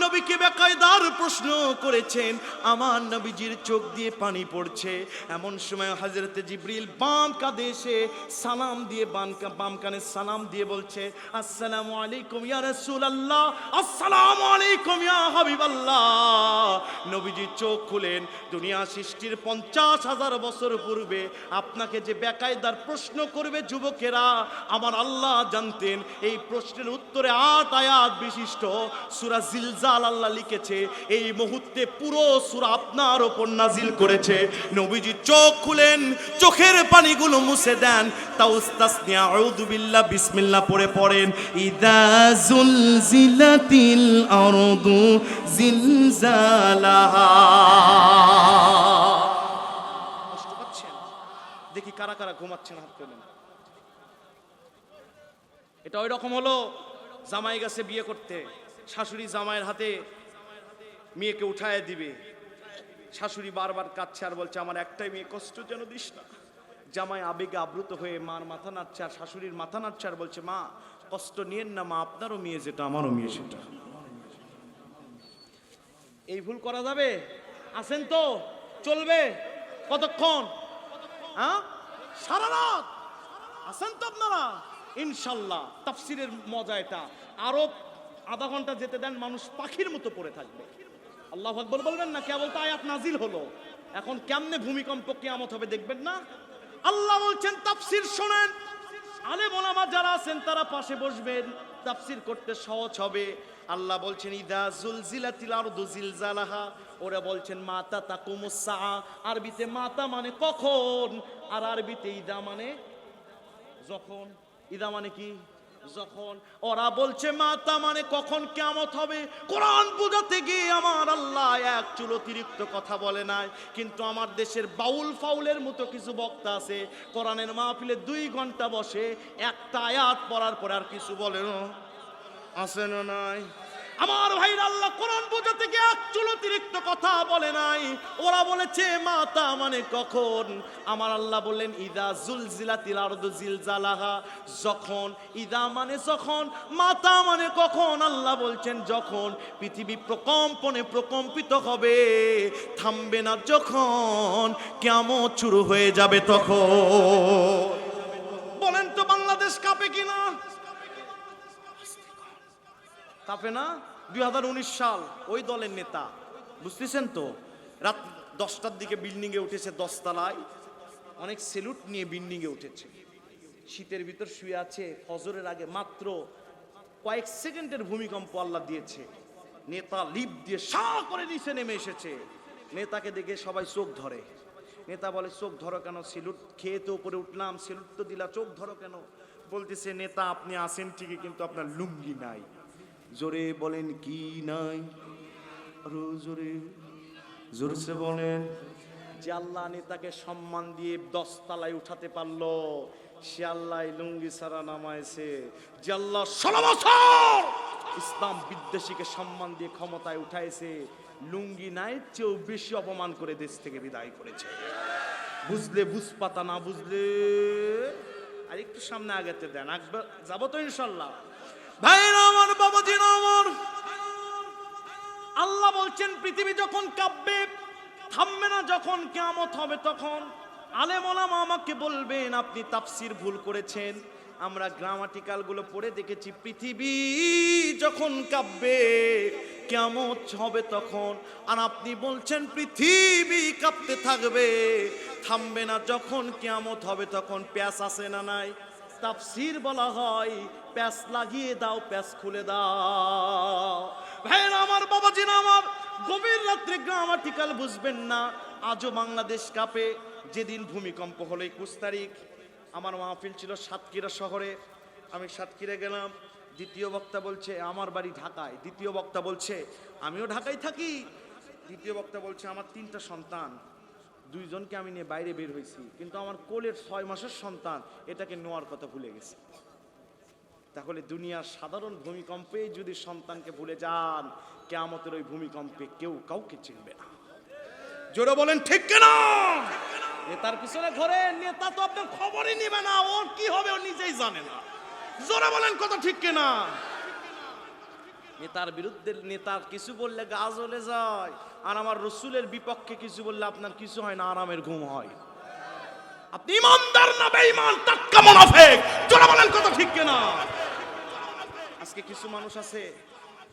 [SPEAKER 2] নবীকে বেকায়দার প্রশ্ন করেছেন, আমার নবীজির চোখ দিয়ে পানি পড়ছে। এমন সময় হযরতে জিবরিল বাম কাঁধে এসে সালাম দিয়ে বাম কানে সালাম দিয়ে বলছে, আসসালামু আলাইকুম ইয়া রাসূলুল্লাহ, আসসালামু আলাইকুম ইয়া হাবিবাল্লাহ। নবীজি চোখ খুলেন, দুনিয়া সৃষ্টির 50,000 বছর পূর্বে আপনাকে যে বেকায়দার প্রশ্ন করবে যুবকেরা, আমার আল্লাহ জানতেন এই প্রশ্নের উত্তরে 8 আয়াত বিশিষ্ট সূরা জিলজাল আল্লাহ লিখেছে, এই মুহূর্তে পুরো সূরা আপনার উপর নাজিল করেছে। নবীজি চোখ খুলেন, চোখের পানিগুলো মুছে দেন, তাউস্তাসনিয়া আউযু বিল্লাহ বিসমিল্লাহ পড়ে পড়েন, ইযা জুলজিলাতিল আরদু জিলজালাহা। কষ্ট পাচ্ছেন? দেখি কারা কারা ঘুমাচ্ছেন, হাত তোলেন। এটা ওই রকম হলো, জামাই গেছে বিয়ে করতে, শাশুড়ি জামাইয়ের হাতে মেয়েকে উঠায় দিবে, শাশুড়ি বারবার কাঁদছে আর বলছে, আমার একটাই মেয়ে, কষ্ট যেন দিস না। জামাই আবেগে আপ্লুত হয়ে মার মাথা নাড়ছে আর শাশুড়ির মাথা নাড়ছে আর বলছে, মা কষ্ট নিয়েন না মা, আপনারও মেয়ে যেটা আমারও মেয়ে সেটা। এই ভুল করা যাবে? আছেন তো? চলবে কতক্ষণ? হ্যাঁ, সারা রাত আছেন তো আপনারা? ইনশাল্লাহ তাফসিরের মজা এটা, আরো আধা ঘন্টা যেতে দেন, মানুষ পাখির মতো পড়ে থাকবে। আল্লাহু আকবার বলবেন না? কেবল তো আয়াত নাজিল হলো, এখন কেমনে ভূমিকম্প কিয়ামত হবে দেখবেন না? আল্লাহ বলছেন তাফসির শোনেন, আলেম ওলামা যারা আছেন তারা পাশে বসবেন, তাফসির করতে সহজ হবে। আল্লাহ বলছেন, ইদা জুলজিলাতিল আরদু জিলজালাহা, ওরা বলছেন মাতা তাকুমুস সাআ, আরবিতে মাতা মানে কখন, আর আরবিতে ইদা মানে যখন। ইদা মানে কি? যখন। ওরা বলছে মাতা মানে কখন কিয়ামত হবে। কোরআন বোঝাতে গিয়ে আমার আল্লাহ এক চুল অতিরিক্ত কথা বলে নাই, কিন্তু আমার দেশের বাউল ফাউলের মতো কিছু বক্তা আছে, কোরআনের মাহফিলে 2 ঘন্টা বসে, একটা আয়াত পড়ার পর আর কিছু বলে না, আছে না নাই? আমার ভাইরা, আল্লাহ কোরআন বোঝাতে গিয়ে এক চুল অতিরিক্ত কথা বলে নাই। ওরা বলেছে মাতা মানে কখন, আমার আল্লাহ বললেন ইদা জুলজিলাতিল আরদু জিলজালাহা, যখন। ইদা মানে যখন, মাতা মানে কখন। আল্লাহ বলছেন যখন পৃথিবী প্রকম্পনে প্রকম্পিত হবে, থামবে না যখন, কিয়ামত শুরু হয়ে যাবে তখন। বলেন তো বাংলাদেশ কাঁপে কিনা? কাঁপে না? 2019 সাল, ওই দলের নেতা, বুঝতেছেন তো, রাত 10টার দিকে বিল্ডিং এ উঠেছে, 10 তলায়, অনেক সেলুট নিয়ে বিল্ডিং এ উঠেছে, শীতের ভিতর শুয়ে আছে, ফজরের আগে মাত্র কয়েক সেকেন্ডের ভূমিকম্প আল্লাহ দিয়েছে,
[SPEAKER 1] নেতা লিপ দিয়ে সা করে নিচে নেমে এসেছে। নেতাকে দেখে সবাই চোখ ধরে। নেতা বলে, চোখ ধরো কেন? সিলুট খেয়ে তো উপরে উঠলাম, সিলুট তো দিলা, চোখ ধরো কেন? বলতেছে, নেতা আপনি আসেন ঠিকই, কিন্তু আপনার লুঙ্গি নাই। জোরে বলেন, কি নাই? আরো জোরে, জোরসে বলেন। যে আল্লাহ নেতাকে সম্মান দিয়ে 10 তলায় উঠাতে পারলো, সে আল্লাহ লুঙ্গি ছাড়া নামাইছে। যে আল্লাহ 16 বছর ইসলাম বিদ্বেষীকে সম্মান দিয়ে ক্ষমতায় উঠাইছে, লুঙ্গি নাই চেয়েও বেশি অপমান করে দেশ থেকে বিদায় করেছে। বুঝলে বুঝপাতা, না বুঝলে আর একটু সামনে আগাতে দেন, একবার যাবো তো ইনশাল্লাহ। ভাইরা আমার, বাবাজিরা আমার, আল্লাহ বলছেন পৃথিবী যখন কাঁপবে, থামবে না, যখন কিয়ামত হবে তখন আলেম ওলামা আমাকে বলবেন আপনি তাফসীর ভুল করেছেন। আমরা গ্রামাটিক্যাল গুলো পড়ে দেখেছি, পৃথিবী যখন কাঁপবে কিয়ামত হবে তখন, আর আপনি বলছেন পৃথিবী কাঁপতে থাকবে, থামবে না, যখন কিয়ামত হবে তখন। প্যাস আছে না নাই? তাফসীর বলা হয় প্যাস লাগিয়ে দাও, প্যাস খুলে দাও। ভাইরা আমার, বাবাজিরা আমার, গভীর রাত্রে গ্রামাটিক্যাল বুঝবেন না। আজও বাংলাদেশ কাঁপে। যেদিন ভূমিকম্প হলো 21 তারিখ, আমার মাহফিল ছিল সাতক্ষীরা শহরে। আমি সাতক্ষীরা গেলাম। দ্বিতীয় বক্তা বলছে আমার বাড়ি ঢাকায়। দ্বিতীয় বক্তা বলছে আমিও ঢাকায় থাকি। দ্বিতীয় বক্তা বলছে আমার 3টা সন্তান, 2জনকে আমি নিয়ে বাইরে বের হয়েছি, কিন্তু আমার কোলের 6 মাসের সন্তান, এটাকে নেওয়ার কথা ভুলে গেছে। তাহলে দুনিয়ার সাধারণ ভূমিকম্পে যদি সন্তানকে ভুলে যান, কিয়ামতের ওই ভূমিকম্পে কেউ কাউকে চিনবে না। জোরে বলেন ঠিক কিনা? নেতার পিছনে ঘরে, নেতা তো আপনার খবরই নেবে না, ওর কি হবে ও নিজেই জানে না। জোরে বলেন কথা ঠিক কিনা? নেতার বিরুদ্ধে, নেতার কিছু বললে গা জ্বলে যায়, আর আমার রসুলের বিপক্ষে কিছু বললে আপনার কিছু হয় না, আরামের ঘুম হয়। আপনি ইমানদার না বেঈমান, টাটকা মুনাফিক। জোরে বলেন কথা ঠিক কিনা? আজকে কিছু মানুষ আছে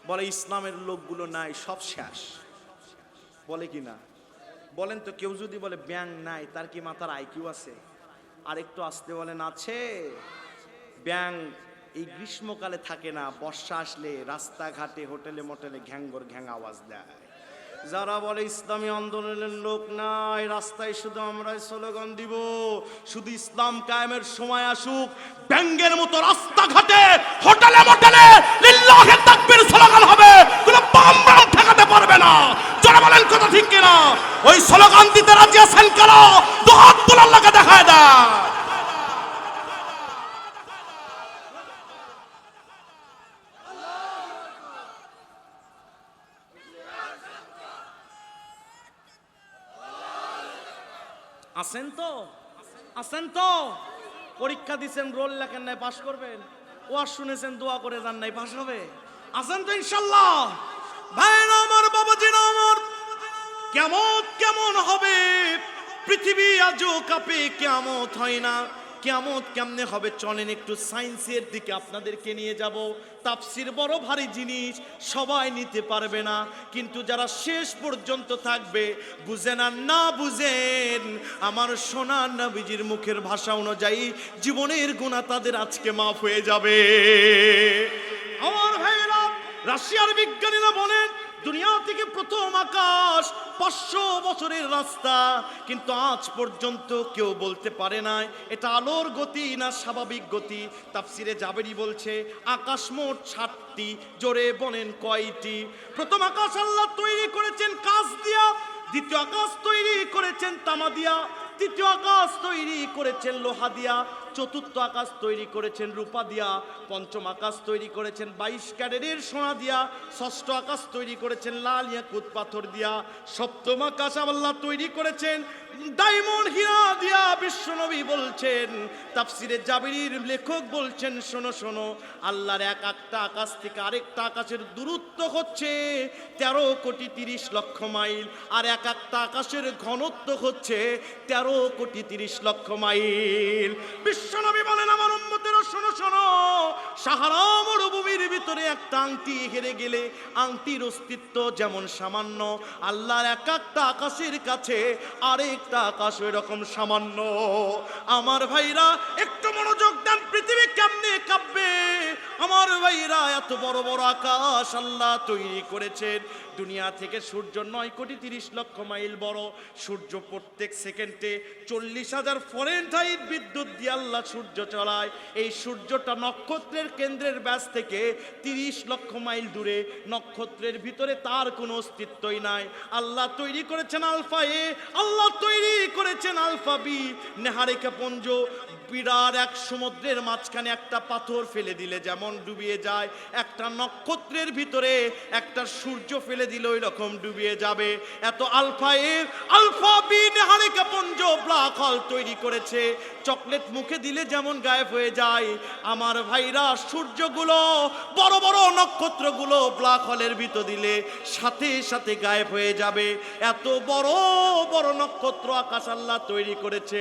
[SPEAKER 1] বলে ইসলামের লোকগুলো নাই, সব শেষ। বলে কি না? বলেন তো, কেউ যদি বলে ব্যাং নাই, তার কি মাথার আইকিউ আছে? আর একটু আসতে বলেন আছে। ব্যাং এই গ্রীষ্মকালে থাকে না, বর্ষা আসলে রাস্তাঘাটে, হোটেলে মোটেলে ঘ্যাঙ্গর ঘ্যাং আওয়াজ দেয়। যারা বলে ইসলামী আন্দোলনের লোক নাই, রাস্তায় শুধু আমরাই স্লোগান দিব, শুধু ইসলাম কায়েমের সময় আসুক, ব্যাঙ্গের মতো রাস্তাঘাটে, হোটেলে মোটেলে লিল্লাহি তাকবীর স্লোগান হবে, কোনো বাম বাম ঠেকাতে পারবে না। যারা বলেন কথা ঠিক কিনা? ওই স্লোগান দিতে রাজি আছেন কারা? দুহাত তুলে আল্লাহকে দেখায় দেয়। আসেন তো, আসেন তো। পরীক্ষা দিচ্ছেন, রোল লেখেন নাই, পাশ করবেন। ওয়াজ শুনেছেন, দোয়া করে যান নাই, পাশ হবে। আসেন তো ইনশাল্লাহ। ভাইরা আমার, বাবাজিরা আমার, কিয়ামত কেমন হবে? পৃথিবী আজও কাঁপে, কিয়ামত হয় না। কিয়ামত কেমনে হবে? চলেন একটু সায়েন্সের দিকে আপনাদেরকে নিয়ে যাব। তাফসীর বড় ভারী জিনিস, সবাই নিতে পারবে না, কিন্তু যারা শেষ পর্যন্ত থাকবে, বুঝেন আর না বুঝেন, আমার সোনার নবীজির মুখের ভাষা অনুযায়ী জীবনের গুনাহ তাদের আজকে মাফ হয়ে যাবে। আমার ভাইরা, রাশিয়ার বিজ্ঞানীরা বলেন দুনিয়া থেকে প্রথম আকাশ 500 বছরের রাস্তা, কিন্তু আজ পর্যন্ত কেউ বলতে পারে না এটা আলোর গতি না স্বাভাবিক গতি। তাফসিরে জাবেরি বলছে আকাশ মোট 7টি। জোরে বলেন কয়টি? প্রথম আকাশ আল্লাহ তৈরি করেছেন কাঁচ দিয়া, দ্বিতীয় আকাশ তৈরি করেছেন তামা দিয়া, তৃতীয় আকাশ তৈরি করেছেন লোহা দিয়া, চতুর্থ আকাশ তৈরি করেছেন রূপা দিয়া, পঞ্চম আকাশ তৈরি করেছেন 22 ক্যারেটের সোনা দিয়া, ষষ্ঠ আকাশ তৈরি করেছেন লাল ইয়াকুত পাথর দিয়া, সপ্তম আকাশ আল্লাহ তৈরি করেছেন ডায়মন্ড হীরা দিয়া। বিশ্বনবী বলছেন, তাফসিরে জাবিরির লেখক বলছেন, শোনো শোনো, আল্লাহর একটা আকাশ থেকে আরেকটা আকাশের দূরত্ব হচ্ছে 13 কোটি 30 লক্ষ মাইল, আর একটা আকাশের ঘনত্ব হচ্ছে 13 কোটি 30 লক্ষ মাইল। বিশ্বনবী বলেন, আমার উম্মতেরা শোনো শোনো, সাহারা মরুভূমির ভিতরে একটা আংটি হেরে গেলে আংটির অস্তিত্ব যেমন সামান্য, আল্লাহর একটা আকাশের কাছে আরেকটা আকাশ ওই রকম সামান্য। আমার ভাইরা একটু মনোযোগ দেন, পৃথিবী কেমনে কাঁপবে? আমার ভাই
[SPEAKER 2] ভাইরা, এত বড় বড় আকাশ আল্লাহ তৈরি করেছেন। দুনিয়া থেকে সূর্য 9,30,00,000 মাইল বড়। সূর্য প্রত্যেক সেকেন্ডে 40,000 ফরেনহাইট বিদ্যুৎ দিয়ে আল্লাহ সূর্য চলায়। এই সূর্যটা নক্ষত্রের কেন্দ্রের ব্যাস থেকে 30 লক্ষ মাইল দূরে। নক্ষত্রের ভিতরে তার কোনো অস্তিত্বই নাই। আল্লাহ তৈরি করেছেন আলফা এ, আল্লাহ তৈরি করেছেন আলফা বি। নেহারিকা পুঞ্জ, বিরাট এক সমুদ্রের মাঝখানে একটা পাথর ফেলে দিলে যেমন ডুবিয়ে যায়, একটা নক্ষত্রের ভিতরে একটা সূর্য ফেলে দিলে ওই রকম ডুবিয়ে যাবে। এত আলফা এ, আলফা বি নেহারিকা পুঞ্জ ব্ল্যাক হোল তৈরি করেছে। চকলেট মুখে দিলে যেমন গায়েব হয়ে যায়, আমার ভাইরা সূর্যগুলো, বড় বড় নক্ষত্রগুলো ব্ল্যাক হোলের ভিতর দিলে সাথে সাথে গায়েব হয়ে যাবে। এত বড় বড় নক্ষত্র আকাশ আল্লাহ তৈরি করেছে।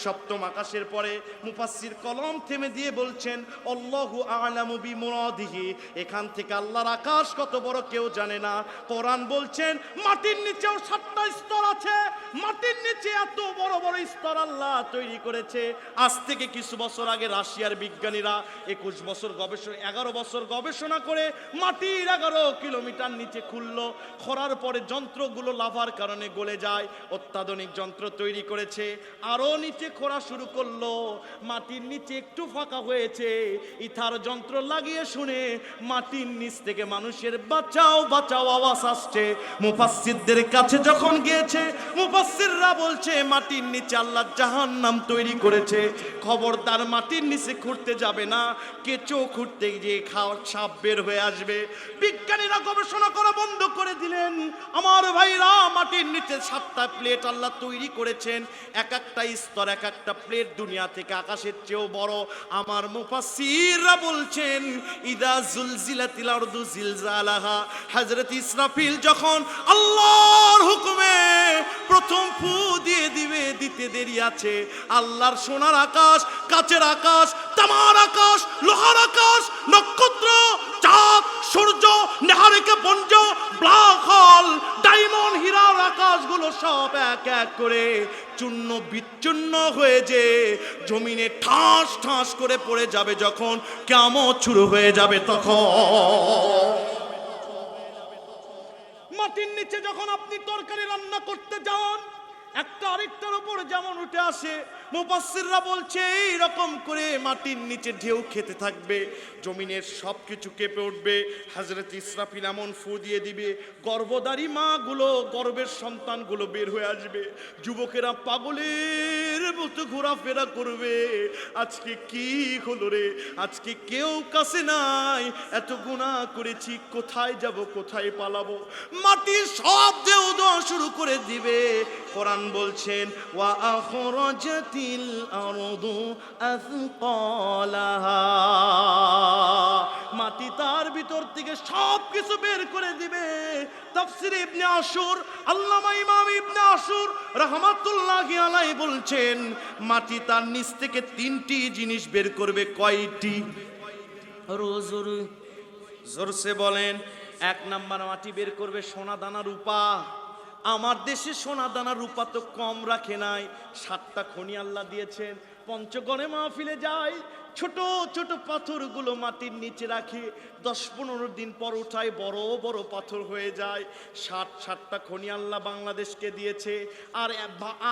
[SPEAKER 2] সপ্তম আকাশের পরে মুফাসসির কলম থেমে দিয়ে বলছেন, আল্লাহু আ'লামু বিমুরাদিহি। এখান থেকে আল্লাহর আকাশ কত বড় কেউ জানে না। কোরআন বলছেন মাটির নিচেও 7টা স্তর আছে। মাটির নিচে এত বড় বড় স্তর আল্লাহ তৈরি করেছে। আজ থেকে কিছু বছর আগে রাশিয়ার বিজ্ঞানীরা 11 বছর গবেষণা করে মাটির 11 কিলোমিটার নিচে খুললো। খরার পরে যন্ত্রগুলো লাভার কারণে গলে যায়, অত্যাধুনিক যন্ত্র তৈরি করেছে। আরো নিচে খোঁড়া শুরু করলো, মাটির নিচে একটু ফাঁকা হয়েছে, ইথার যন্ত্র লাগিয়ে শুনে মাটির নিচ থেকে মানুষের বাঁচাও বাঁচাও আওয়াজ আসছে। মুফাসসিরদের কাছে যখন গিয়েছে, মুফাসসিররা বলছে মাটির নিচে আল্লাহ জাহান্নাম তৈরি করেছে। খবরদার মাটির নিচে খুঁড়তে যাবে না, কেঁচো খুঁড়তে গিয়ে খাওয়ার সাপ বের হয়ে আসবে। বিজ্ঞানীরা গবেষণা করা বন্ধ করে দিলেন। আমার ভাইরা, মাটির নিচে 7টা প্লেট আল্লাহ তৈরি করেছেন। এক একটা স্তর, এক একটা প্লেট দুনিয়া থেকে আকাশের চেয়েও বড়। আমার মুফাসসিররা বলছেন ইদা জুলজিলাতিল আরদু জিলজালাহা, হযরত ইসরাফিল যখন আল্লাহর হুকুমে প্রথম ফু দিয়ে দিতে দেরি আছে। আল্লাহর সোনার আকাশ, কাচের আকাশ, তামার আকাশ, লোহার আকাশ, নক্ষত্র, চাঁদ, সূর্য, নেহারিকা পুঞ্জ, ব্ল্যাক হোল, ডায়মন্ড, হীরার আকাশগুলো সব এক এক করে চূর্ণ বিচ্ছিন্ন হয়ে যে জমিনে ঠাস ঠাস করে পড়ে যাবে। যখন কিয়ামত শুরু হয়ে যাবে তখন মাটির নিচে যখন আপনি তরকারি রান্না করতে যান, একটা আরেকটার উপর যেমন উঠে আসে, মুফাসসিররা বলছে এই রকম করে মাটির নিচে ঢেউ খেতে থাকবে, জমিনের সব কিছু কেঁপে উঠবে। হযরত ইসরাফিল এমন ফু দিয়ে দিবে, গর্ভধারী মাগুলো, গর্ভের সন্তানগুলো বের হয়ে আসবে। যুবকেরা পাগলের মতো ঘোরাফেরা করবে, আজকে কি হলো রে, আজকে কেউ কাছে নাই, এত গুনাহ করেছি, কোথায় যাব, কোথায় পালাবো। মাটির সব ঢেউ দেওয়া শুরু করে দিবে। কোরআন বলছেন ওয়া আখরাজাতিল আরদু আথকালাহা, মাটি তার ভিতর থেকে সব কিছু বের করে দিবে। তাফসীরে ইবনে আশুর, আল্লামা ইমাম ইবনে আশুর রাহমাতুল্লাহি আলাইহি বলছেন মাটি তার নিচ থেকে 3টি জিনিস বের করবে। কয়টি? জোরসে বলেন। 1 নাম্বার মাটি বের করবে সোনা দানা রূপা। আমার দেশে সোনা দানা রূপা তো কম রাখে নাই, 7টা খনি আল্লাহ দিয়েছেন। পঞ্চগণে মাহফিলে যায়, ছোট ছোট পাথরগুলো মাটির নিচে রাখে, 10-15 দিন পর উঠায়, বড় বড় পাথর হয়ে যায়। 7টা খনি আল্লাহ বাংলাদেশকে দিয়েছে।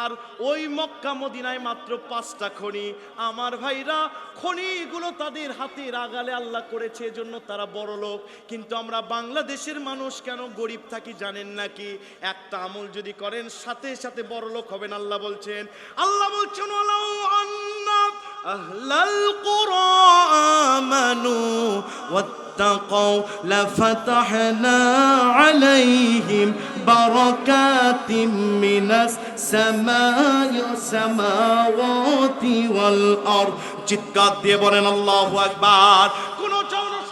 [SPEAKER 2] আর ওই মক্কা মদিনায় মাত্র 5টা খনি। আমার ভাইরা, খনিগুলো তাদের হাতের আগালে আল্লাহ করেছে, এজন্য তারা বড় লোক। কিন্তু আমরা বাংলাদেশের মানুষ কেন গরিব থাকি জানেন নাকি? একটা আমল যদি করেন সাথে সাথে বড় লোক হবেন। আল্লাহ বলছেন ওয়ালাউ আন্না আহলাল কুরআ আমানু ওয়াত্তাকাউ লাফাতাহনা আলাইহিম বারাকাতিম মিনাস সামাওয়াতি ওয়াল আরদ। চিৎকার দিয়ে বলেন আল্লাহু আকবার। কোন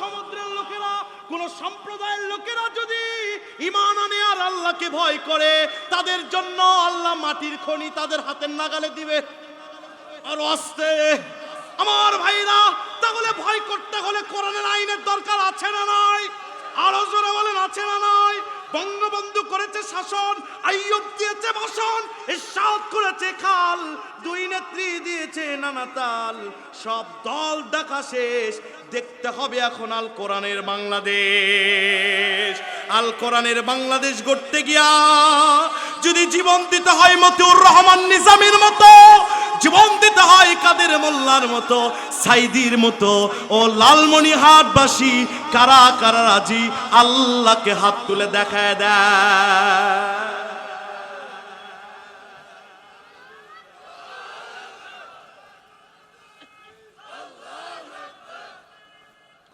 [SPEAKER 2] সমুদ্রের লোকেরা, কোন সম্প্রদায়ের লোকেরা যদি ঈমান আনে আর আল্লাহকে ভয় করে, তাদের জন্য আল্লাহ মাটির খনি তাদের হাতের নাগালে দিবে। আর আস্তে আমার ভাইরা, তাহলে ভয় করতে হলে কোরআনের আইনের দরকার আছে না নাই? আরো জোরে বলেন আছে না নাই?
[SPEAKER 1] বঙ্গবন্ধু করেছে শাসন, আইয়ুব দিয়েছে ভাষণ, ইরশাদ করেছে খাল, দুই নেত্রী দিয়েছে নানা তাল। সব দল দেখা শেষ, দেখতে হবে এখন আল কোরআনের বাংলাদেশ। আল কোরআনের বাংলাদেশ গড়তে গিয়া যদি জীবন দিতে হয় মতিউর রহমান নিজামীর মতো, জীবন দিতে হয় কাদের মোল্লার মতো, সাইদির মতো, ও লালমনিরহাটবাসী কারা কারা রাজি আল্লাহকে হাত তুলে দেখায় দেয়।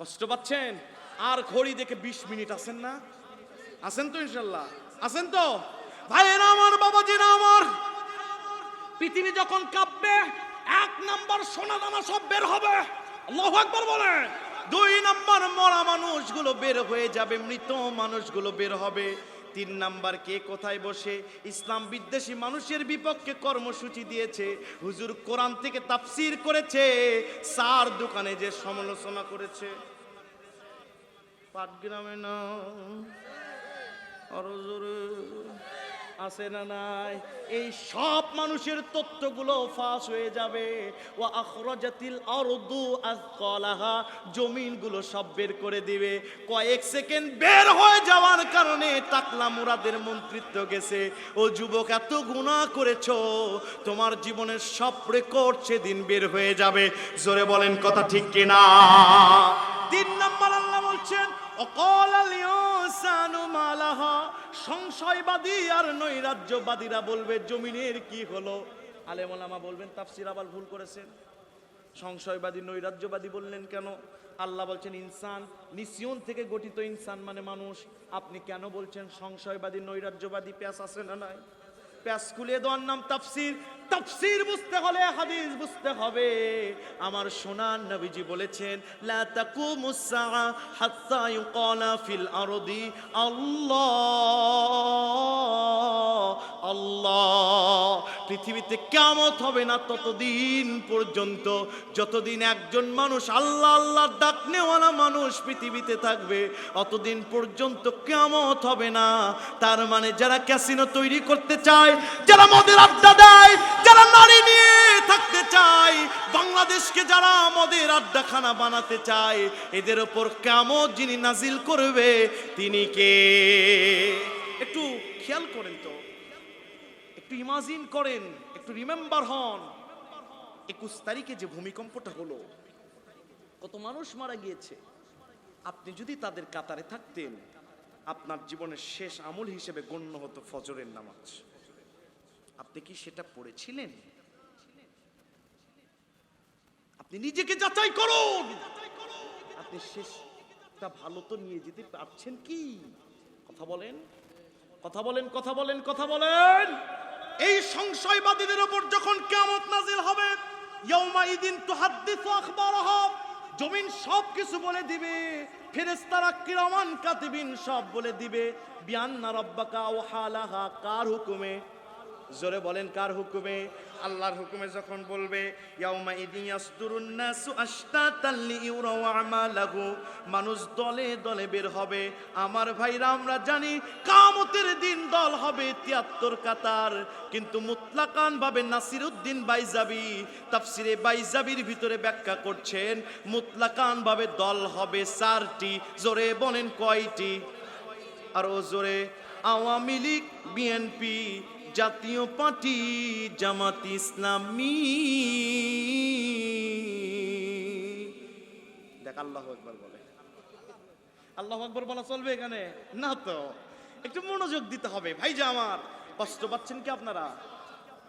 [SPEAKER 1] কষ্ট পাচ্ছেন? আর ঘড়ি দেখে 20 মিনিট আছেন না? আছেন তো ইনশাল্লাহ? আছেন তো ভাইয়েরা আমার, বাবাজিরা আমার? পৃথিবী যখন কাঁপবে, 1 নাম্বার সোনা দানা সব বের হবে, আল্লাহু আকবার বলেন। 2 নাম্বার মরা মানুষগুলো বের হয়ে যাবে, মৃত মানুষগুলো বের হবে। 3 নাম্বার কে কোথায় বসে ইসলাম বিদ্বেষী মানুষের বিপক্ষে কর্মসূচি দিয়েছে, হুজুর কোরআন থেকে তাফসীর করেছে, সার দোকানে যে সমালোচনা করেছে। পাটগ্রামে না আরো জোরে আছে না নাই? এই সব মানুষের তথ্যগুলো ফাঁস হয়ে যাবে। ওয়া আখরাজাতিল আরদু আযকালাহা, জমিনগুলো সব বের করে দিবে। কয়েক সেকেন্ড বের হয়ে যাওয়ার কারণে টাকলা মুরাদের মন্ত্রিত্ব গেছে। ও যুবক, এত গুনাহ করেছো, তোমার জীবনের সব রেকর্ড সেদিন বের হয়ে যাবে। জোরে বলেন কথা ঠিক কিনা? 3 নাম্বার আল্লাহ বলছেন অকালাল ইনসানু মালাহা, সংশয়বাদী আর নৈরাজ্যবাদীরা বলবে জমিনের কি হলো। আলেম ওলামা বলবেন তাফসীর আবার ভুল করেছেন, সংশয়বাদী নৈরাজ্যবাদী বললেন কেন? আল্লাহ বলছেন ইনসান, নিসিয়ন থেকে গঠিত ইনসান মানে মানুষ। আপনি কেন বলছেন সংশয়বাদী নৈরাজ্যবাদী? প্যাস আছে না নাই? প্যাস খুলে দেওয়ার নাম তাফসীর। তাফসীর বুঝতে হলে হাদিস বুঝতে হবে। আমার সোনার নবীজি বলেছেন লা তাকুমুস সাআ হাত্তা ইউকালা ফিল আরদি আল্লাহ আল্লাহ। পৃথিবীতে কিয়ামত হবে না ততদিন পর্যন্ত, যতদিন একজন মানুষ আল্লাহ আল্লাহ ডাক নেওয়ালা মানুষ পৃথিবীতে থাকবে, অতদিন পর্যন্ত কিয়ামত হবে না। তার মানে যারা ক্যাসিনো তৈরি করতে চায়, যারা মদের আড্ডা দেয়, যারা নারী নিয়ে থাকতে চায়, বাংলাদেশকে যারা মদের আড্ডাখানা বানাতে চায়, এদের উপর কিয়ামত যিনি নাজিল করবে তিনি কে? একটু খেয়াল করেন তো, একটু ইমাজিন করেন, একটু রিমেম্বার হন। 21 তারিখে যে ভূমিকম্পটা হলো, কত মানুষ মারা গিয়েছে। আপনি যদি তাদের কাতারে থাকতেন, আপনার জীবনের শেষ আমল হিসেবে গণ্য হতো ফজরের নামাজ। আপনি কি সেটা পড়েছিলেন? আপনি নিজেকে যাচাই করুন। আপনি শেষটা ভালো তো নিয়ে যেতে পারছেন কি? কথা বলেন, কথা বলেন, কথা বলেন, কথা বলেন। এই সংশয়বাদীদের উপর যখন কিয়ামত নাজিল হবে, ইয়াউমাইদিন তুহাদ্দিসু আখবারাহা, জমিন সব কিছু বলে দিবে, ফেরেশতারা কিরামান কাতিবিন সব বলে দিবে। বিআন্না রাব্বাকা ওয়াহালাহা, কার হুকুমে? জোরে বলেন কার হুকুমে? আল্লাহর হুকুমে যখন বলবে ইয়াউমা ইদিন ইয়াসদুরুন নাসু আশতাতাল লিইউরাউ আমালাহু, মানুষ দলে দলে বের হবে। আমার ভাইরা, আমরা জানি কিয়ামতের দিন দল হবে 73 কাতার, কিন্তু মুতলাকান ভাবে নাসিরউদ্দিন বাইজাবি তাফসিরে বাইজাবির ভিতরে ব্যাখ্যা করছেন মুতলাকান ভাবে দল হবে 4টি। জোরে বলেন কয়টি? আরো জোরে। আওয়ামী লীগ, বিএনপি, জাতীয় পার্টি, জামাত ইসলামী। দেখ আল্লাহু আকবার বলে। আল্লাহু আকবার বলা চলবে এখানে না তো? একটু মনোযোগ দিতে হবে। ভাইজা আমার, কষ্ট পাচ্ছেন কি আপনারা?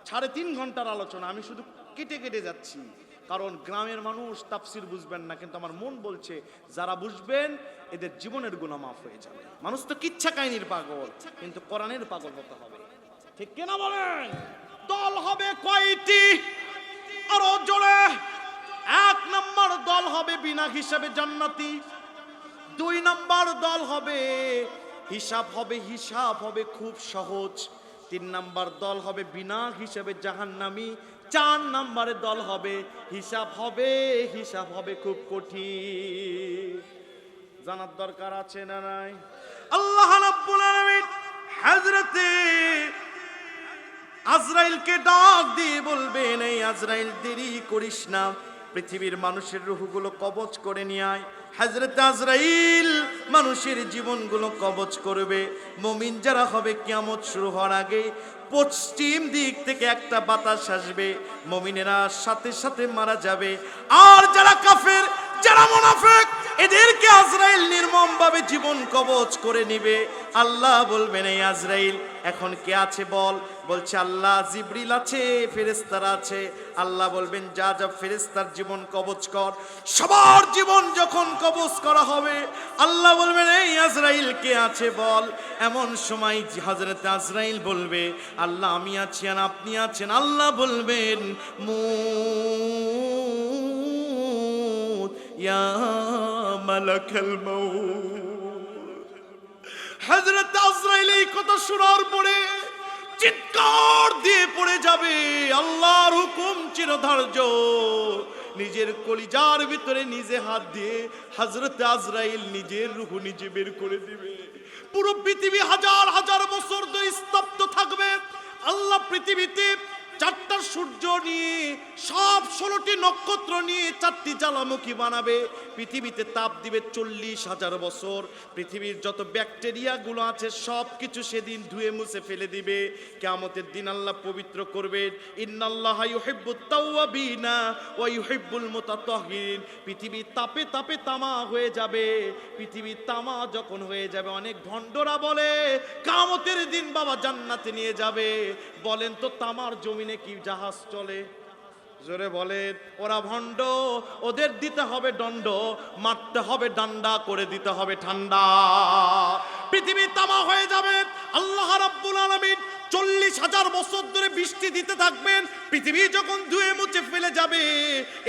[SPEAKER 1] 3.5 ঘন্টার আলোচনা, আমি শুধু কেটে কেটে যাচ্ছি, কারণ গ্রামের মানুষ তাফসীর বুঝবেন না, কিন্তু আমার মন বলছে যারা বুঝবেন এদের জীবনের গুনাহ মাফ হয়ে যাবে। মানুষ তো কিচ্ছা কাহিনীর পাগল, কিন্তু কোরআনের পাগল হতে হবে, ঠিক কিনা বলেন? দল হবে কয়টি? আরো জোরে। 1 নম্বর দল হবে বিনা হিসাবে জান্নাতি। 2 নম্বর দল হবে হিসাব হবে খুব সহজ। 3 নম্বর দল হবে বিনা হিসাবে জাহান্নামী। 4 নম্বরের দল হবে হিসাব হবে খুব কঠিন।
[SPEAKER 2] জানার দরকার আছে না নাই? আল্লাহ রাব্বুল আলামিন হযরতে আজরাইলকে ডাক দিয়ে বলবেন, এই আজরাইল দেরি করিস না, পৃথিবীর মানুষের রূহগুলো কবজ করে নিয়ে আয়। হযরত আজরাইল মানুষের জীবনগুলো কবজ করবে। মুমিন যারা হবে কিয়ামত শুরু হওয়ার আগে পশ্চিম দিক থেকে একটা বাতাস আসবে, মুমিনেরা সাথে সাথে মারা যাবে। আর যারা কাফের, যারা মুনাফিক, এদেরকে আজরাইল নির্মমভাবে জীবন কবজ করে নিবে। আল্লাহ বলবেন, এই আজরাইল এখন কে আছে বল। বলছে আল্লাহ, জিবরিল আছে, ফেরেশতারা আছে। আল্লাহ বলবেন, যা যা ফেরেশতার জীবন কবজ কর। সবার জীবন যখন কবজ করা হবে, আল্লাহ বলবেন, এই আজরাইল কে আছে বল। এমন সময় হযরত আজরাইল বলবে, আল্লাহ আমি আছি আর আপনি আছেন। আল্লাহ বলবেন, মুত ইয়া মালাকাল মাউত। হযরত আজরাইল এই কথা শোনার পরে চিৎকার দিয়ে পড়ে যাবে। আল্লাহর হুকুম চিরধার্য। নিজের কলিজার ভিতরে নিজে হাত দিয়ে হযরত আজরাইল নিজের রূহ নিজে বের করে দিবে। পুরো পৃথিবী হাজার হাজার বছর ধরে স্তব্ধ থাকবে। আল্লাহ পৃথিবীতে চারটা সূর্য নিয়ে, সব 16টি নক্ষত্র নিয়ে 4টি জ্বালামুখী বানাবে। পৃথিবীতে তাপ দিবে 40,000 বছর। পৃথিবীর যত ব্যাকটেরিয়া গুলো আছে সব কিছু সেদিন ধুয়ে মুছে ফেলে দিবে। কিয়ামতের দিন আল্লাহ পবিত্র করবেন, ইন্নাল্লাহা ইউহিব্বুত তাওয়াবিনা ওয়া ইউহিব্বুল মুতাতাহহিরিন। পৃথিবী তাপে তাপে তামা হয়ে যাবে। পৃথিবী তামা যখন হয়ে যাবে, অনেক ভণ্ডরা বলে কিয়ামতের দিন বাবা জান্নাতে নিয়ে যাবে। বলেন তো, তামার জমিনে কি জাহাজ চলে? জোরে বলেন। ওরা ভণ্ড, ওদের দিতে হবে দণ্ড, মারতে হবে ডান্ডা, করে দিতে হবে ঠান্ডা। পৃথিবী তামা হয়ে যাবে। আল্লাহ রাব্বুল আলামিন 40,000 বছর ধরে বৃষ্টি দিতে থাকবেন। পৃথিবী যখন ধুয়ে মুছে ফেলে যাবে,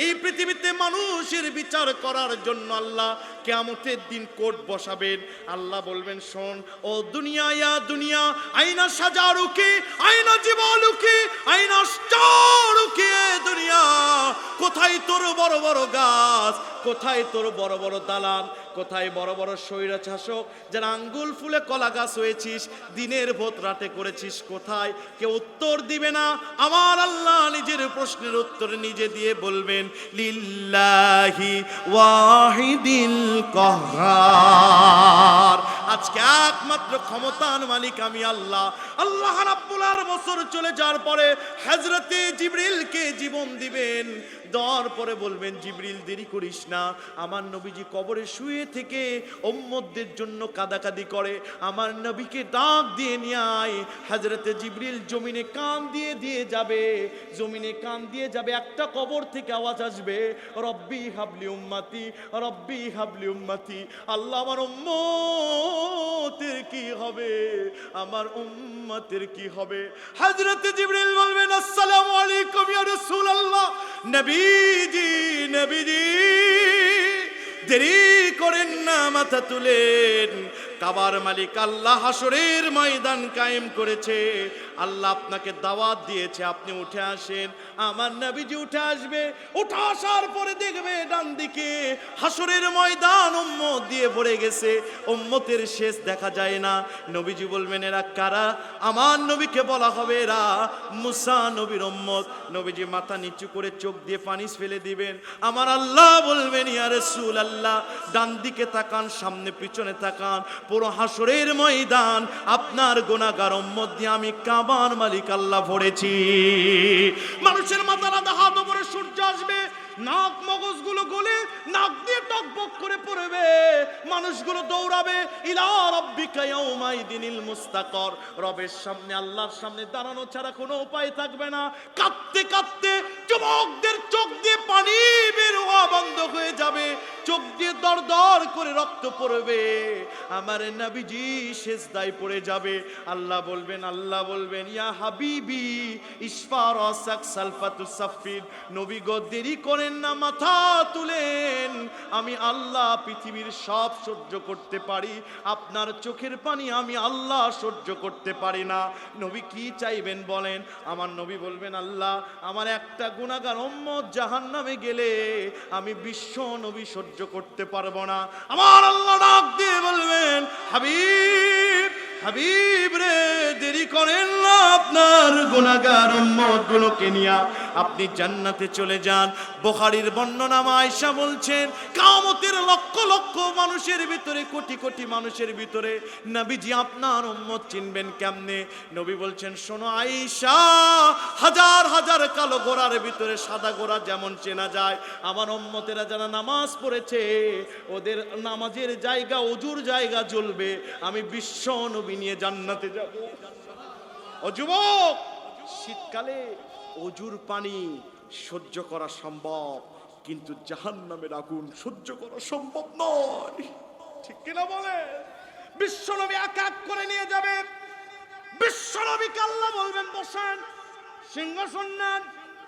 [SPEAKER 2] এই পৃথিবীতে মানুষের বিচার করার জন্য আল্লাহ কিয়ামতের দিন কোর্ট বসাবেন। আল্লাহ বলবেন, শোন ও দুনিয়া, ইয়া দুনিয়া, আইনা সাজারুকি, আইনা জিবালুকি, আইনা আশজারুকি। দুনিয়া, কোথায় তোর বড় বড় গাছ, কোথায় তোর বড় বড় দালান, কোথায় বড় বড় স্বৈরশাসক যারা আঙ্গুল ফুলে কলা গাছ হয়েছিস, দিনের ভোট রাতে করেছিস, কোথায়? কেউ উত্তর দিবে না। আমার আল্লাহ নিজের প্রশ্নের উত্তর নিজে দিয়ে বলবেন, লিল্লাহি ওয়াহিদিল কাহ্হার। আজকে একমাত্র ক্ষমতার মালিক আমি আল্লাহ। আল্লাহ রাব্বুল আলামিন বছর চলে যাওয়ার পরে হযরতে জিবরিলকে জীবন দিবেন। দেওয়ার পরে বলবেন, জিবরিল দেরি করিস না। আমার নবীজি কবরে শুয়ে থেকে উম্মতদের জন্য কাঁদাকাদি করে, আমার নবীকে ডাক দিয়ে নিয়ে আয়। হযরতে জিবরিল জমিনে কান দিয়ে দিয়ে যাবে, জমিনে কান দিয়ে যাবে। একটা কবর থেকে আওয়াজ আসবে, রব্বি হাবলি উম্মতি, রব্বি হাবলি উম্মতি। আল্লাহ, আমার উম্মতের কি হবে, আমার উম্মতের কি হবে? হযরতে জিবরিল বলবেন, আসসালামু আলাইকুম ইয়া রাসূলুল্লাহ। নবীজি, নবীজি দেরি করেন না, মাথা তুলেন। কাবার মালিক আল্লাহ হাসরের ময়দান কায়েম করেছে। আল্লাহ আপনাকে দাওয়াত দিয়েছে, আপনি উঠে আসেন। আমার নবীজি উঠে আসবে। উঠে আসার পরে দেখবে ডান দিকে হাসরের ময়দান উম্মত দিয়ে ভরে গেছে, উম্মতের শেষ দেখা যায় না। নবীজি বলবেন, এরা কারা? আমার নবীকে বলা হবে, এরা মুসা নবীর উম্মত। নবীজি মাথা নিচু করে চোখ দিয়ে পানি ফেলে দিবেন। আমার আল্লাহ বলবেন, ইয়া রাসূলুল্লাহ, ডান দিকে তাকান, সামনে পিছনে তাকান। পুরো হাসরের ময়দান আপনার গুনাহগার উম্মত দিয়ে আমি কাবার মালিক আল্লাহ ভরেছি। মানুষের মাথার আধা হাত উপরে সূর্য আসবে, নাক মগজগুলো গলে নাক দিয়ে টকবক করে পড়বে। মানুষগুলো দৌড়াবে, ইলা রাব্বিকা ইয়াউমাইদিনিল মুস্তাকর। রবের সামনে, আল্লাহর সামনে দাঁড়ানো ছাড়া কোনো উপায় থাকবে না। কাঁদতে কাঁদতে যুবকদের চোখ দিয়ে পানি বের হওয়া বন্ধ হয়ে যাবে, চোখ দিয়ে দর দর করে রক্ত পড়বে। আমার নবীজি সিজদায় পড়ে যাবে। আল্লাহ বলবেন, আল্লাহ বলবেন, ইয়া হাবিবি ইশফা রাসাক সালফাতু সাফিন। নবী গো, দেরি করেন না, মাথা তুলেন। আমি আল্লাহ পৃথিবীর সব সহ্য করতে পারি, আপনার চোখের পানি আমি আল্লাহ সহ্য করতে পারি না। নবী কি চাইবেন বলেন? আমার নবী বলবেন, আল্লাহ, আমার একটা গুনাহগার উম্মত জাহান্নামে গেলে আমি বিশ্ব নবী সহ্য সহ্য করতে পারবো না। আমার আল্লাহ ডাক দিয়ে বলবেন, হাবিব হাবিব রে, দেরি করেন না, আপনার গুনাহগার উম্মত গুলোকে নিয়ে আপনি জান্নাতে চলে যান। বুখারীর বর্ণনা আয়েশা বলছেন, কিয়ামতের লক্ষ লক্ষ মানুষের ভিতরে, কোটি কোটি মানুষের ভিতরে নবীজি আপনার উম্মত চিনবেন কেমনে? নবী বলছেন, শোনো আয়েশা, হাজার হাজার কালো ঘোড়ার ভিতরে সাদা ঘোড়া যেমন চেনা যায়, আমার উম্মতেরা যারা নামাজ পড়েছে ওদের নামাজের জায়গা, ওযুর জায়গা জ্বলবে, আমি বিশ্ব নবী নিয়ে জান্নাতে যাব। ও যুবক, শীতকালে অজুর পানি সহ্য করা সম্ভব, কিন্তু জাহান্নামের আগুন সহ্য করা সম্ভব নয়। ঠিক কিনা বলে? বিশ্বনবী এক এক করে নিয়ে যাবে। বিশ্বনবীকে আল্লাহ বলবেন, বসেন, সিংহাসন নেন।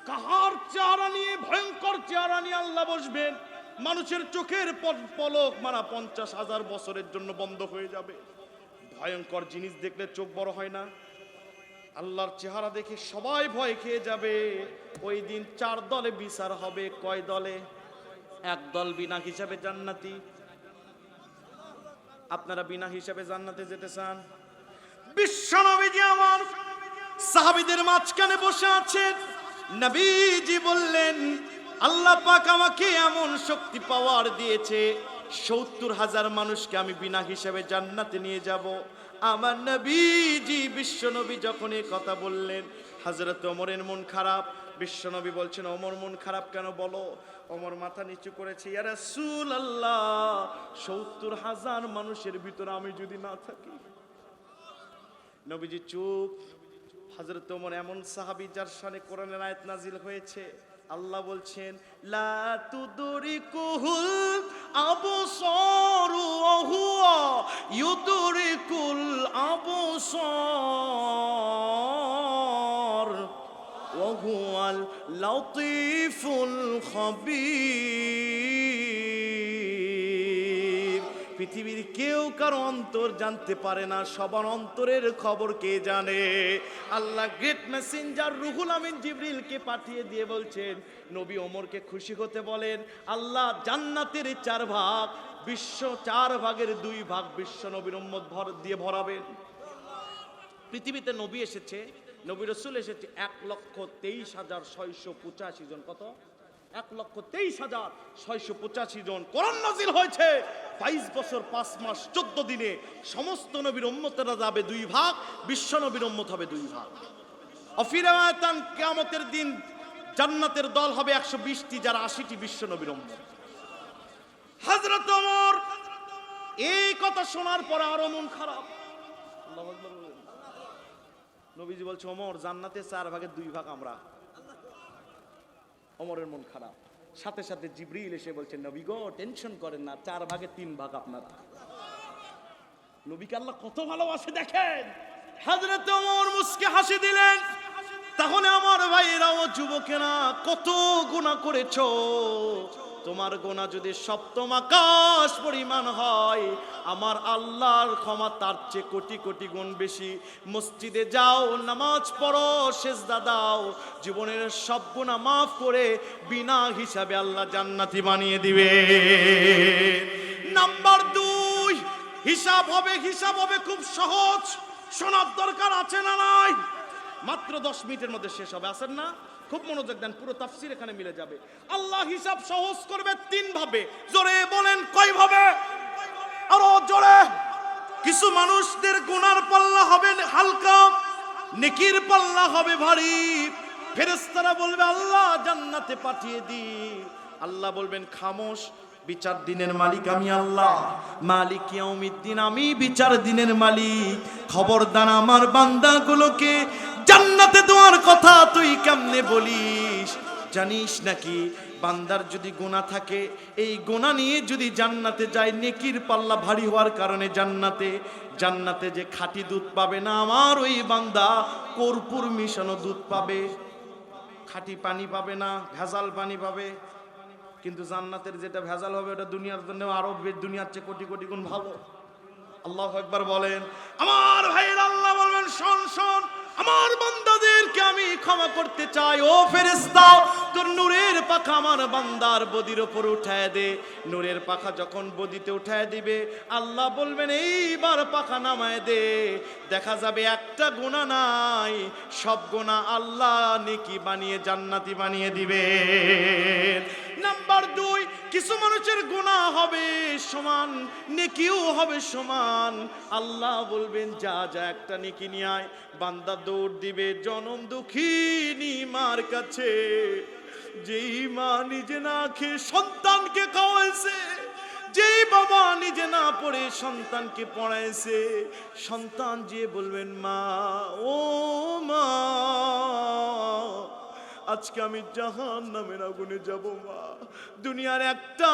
[SPEAKER 2] কাহার চেহারা নিয়ে, ভয়ঙ্কর চেহারা নিয়ে আল্লাহ বসবেন। মানুষের চোখের পলক মারা 50,000 বছরের জন্য বন্ধ হয়ে যাবে। ভয়ঙ্কর জিনিস দেখলে চোখ বড় হয় না? আল্লাহর চেহারা দেখে সবাই ভয় খেয়ে যাবে। ওই দিন 4 দলে বিচার হবে। কয় দলে? এক দল বিনা হিসাবে জান্নাতি। আপনারা বিনা হিসাবে জান্নাতে যেতে চান? বিশ্বনবীজি আমার সাহাবীদের মাঝখানে বসে আছেন। নবীজি বললেন, আল্লাহ পাক আমাকে এমন শক্তি পাওয়ার দিয়েছে, 70,000 মানুষকে আমি বিনা হিসাবে জান্নাতে নিয়ে যাব। আমার নবীজি, বিশ্বনবী যখন এই কথা বললেন, হযরত ওমরের মন খারাপ। বিশ্বনবী বলছেন, ওমর মন খারাপ কেন বলো? ওমর মাথা নিচু করেছে, ইয়া রাসূলুল্লাহ, 70,000 মানুষের ভিতরে আমি যদি না থাকি। নবীজি চুপ। হযরত ওমর এমন সাহাবী যার শানে কোরআনের আয়াত নাজিল হয়েছে, আল্লাহ বলছেন, লা তুদরিকুহুল আবসারু ওয়া হুয়া ইউদরিকুল আবসার ওয়া হুয়াল লাতীফুল খাবীর। পৃথিবীর কেউ কারো অন্তর জানতে পারে না, সবার অন্তরের খবর কে জানে? আল্লাহ গ্রেট মেসেঞ্জার রুহুল আমিন জিবরিলকে পাঠিয়ে দিয়ে বলছেন, নবী ওমরকে খুশি হতে বলেন। আল্লাহ জান্নাতের 4 ভাগ, বিশ্ব 4 ভাগের 2 ভাগ বিশ্ব নবীর উম্মত দিয়ে ভরাবেন। পৃথিবীতে নবী এসেছে, নবী রাসূল এসেছে 1,23,685 জন। কত? 1,23,685 জন। কোরআন নাজিল হয়েছে 22 বছর 5 মাস 14 দিনে। সমস্ত নবীর উম্মতেরা যাবে 2 ভাগ, বিশ্ব নবীর উম্মত হবে 2 ভাগ। অফিরায়াতান, কিয়ামতের দিন জান্নাতের দল হবে 120টি, যারা 80টি বিশ্ব নবীর উম্মত। হযরত ওমর এই কথা শোনার পরে আরো মন খারাপ। আল্লাহু আকবার বলেন। নবীজি বলছে, ওমর, জান্নাতে 4 ভাগের 2 ভাগ আমরা। ওমরের মন খারাপ। সাথে সাথে জিবরিল এসে বলছেন, নবী গো, টেনশন করেন না, 4 ভাগের 3 ভাগ আপনারা। নবীকে আল্লাহ কত ভালোবাসে দেখেন। হযরত ওমর মুস্কে হাসি দিলেন। তাহলে আমার ভাইরা ও যুবকেরা, কত গুনাহ করেছো? তোমার গুনাহ যদি 7ম আকাশ পরিমাণ হয়, আমার আল্লাহর ক্ষমা তার চেয়ে কোটি কোটি গুণ বেশি। মসজিদে যাও, নামাজ পড়ো, সিজদা দাও, জীবনের সব গুনাহ মাফ করে বিনা হিসাবে আল্লাহ জান্নাতি বানিয়ে দিবে। নাম্বার 2, হিসাব হবে। হিসাব হবে খুব সহজ। শোনার দরকার আছে না নাই? মাত্র 10 মিনিটের মধ্যে শেষ হবে। আছেন না? খুব মনোযোগ দেন, পুরো তাফসীর এখানে মিলে যাবে। আল্লাহ হিসাব সহজ করবে 3 ভাবে। জোরে বলেন, কয় ভাবে? আরো জোরে। কিছু মানুষদের গুনার পাল্লা হবে হালকা, নেকির পাল্লা হবে ভারী। ফেরেশতারা বলবে, আল্লাহ জান্নাতে পাঠিয়ে দি। আল্লাহ বলবেন, খামোশ, বিচার দিনের মালিক আমি আল্লাহ, মালিক ইয়াউমিদ্দিন, আমি বিচার দিনের মালিক। খবরদার আমার বান্দাগুলোকে জান্নাতে দেওয়ার কথা তুই কেমনে বলিস? জানিস নাকি বান্দার যদি গুনাহ থাকে, এই গুনাহ নিয়ে যদি জান্নাতে যায়, নেকির পাল্লা ভারী হওয়ার কারণে জান্নাতে যে খাঁটি দুধ পাবে না, আমার ওই বান্দা কর্পূর মিশানো দুধ পাবে। খাঁটি পানি পাবে না, ভেজাল পানি পাবে। কিন্তু জান্নাতের যেটা ভেজাল হবে, ওটা দুনিয়ার জন্য আরো দুনিয়ার চেয়ে কোটি কোটি গুণ ভালো। আল্লাহু আকবার বলেন। আমার ভাইয়ের আল্লাহ বলবেন, শোন শোন, আমার বান্দাদেরকে আমি ক্ষমা করতে চাই। ও ফেরেশতা, তোর নূরের পাখা আমার বান্দার বদির উপর উঠায় দে। নূরের পাখা যখন বদিতে উঠায় দিবে, আল্লাহ বলবেন এইবার পাখা নামায় দে। দেখা যাবে একটা গুনাহ নাই, সব গুনাহ আল্লাহ নেকি বানিয়ে জান্নাতি বানিয়ে দিবে। নাম্বার 2, কিছু মানুষের গুনাহ হবে সমান, নেকিও হবে সমান। আল্লাহ বলবেন যা যা একটা নেকি নিয়ে আয়। বান্দা দৌড় দিবে জনম দুঃখিনী মার কাছে, যেই মা নিজে না খেয়ে সন্তানকে খাওয়াইছে, যেই বাবা নিজে না পড়ে সন্তানকে পড়াইছে। সন্তান যে বলবেন মা, ও মা, আজকে আমি জাহান্নামের আগুনে যাব মা। দুনিয়ার একটা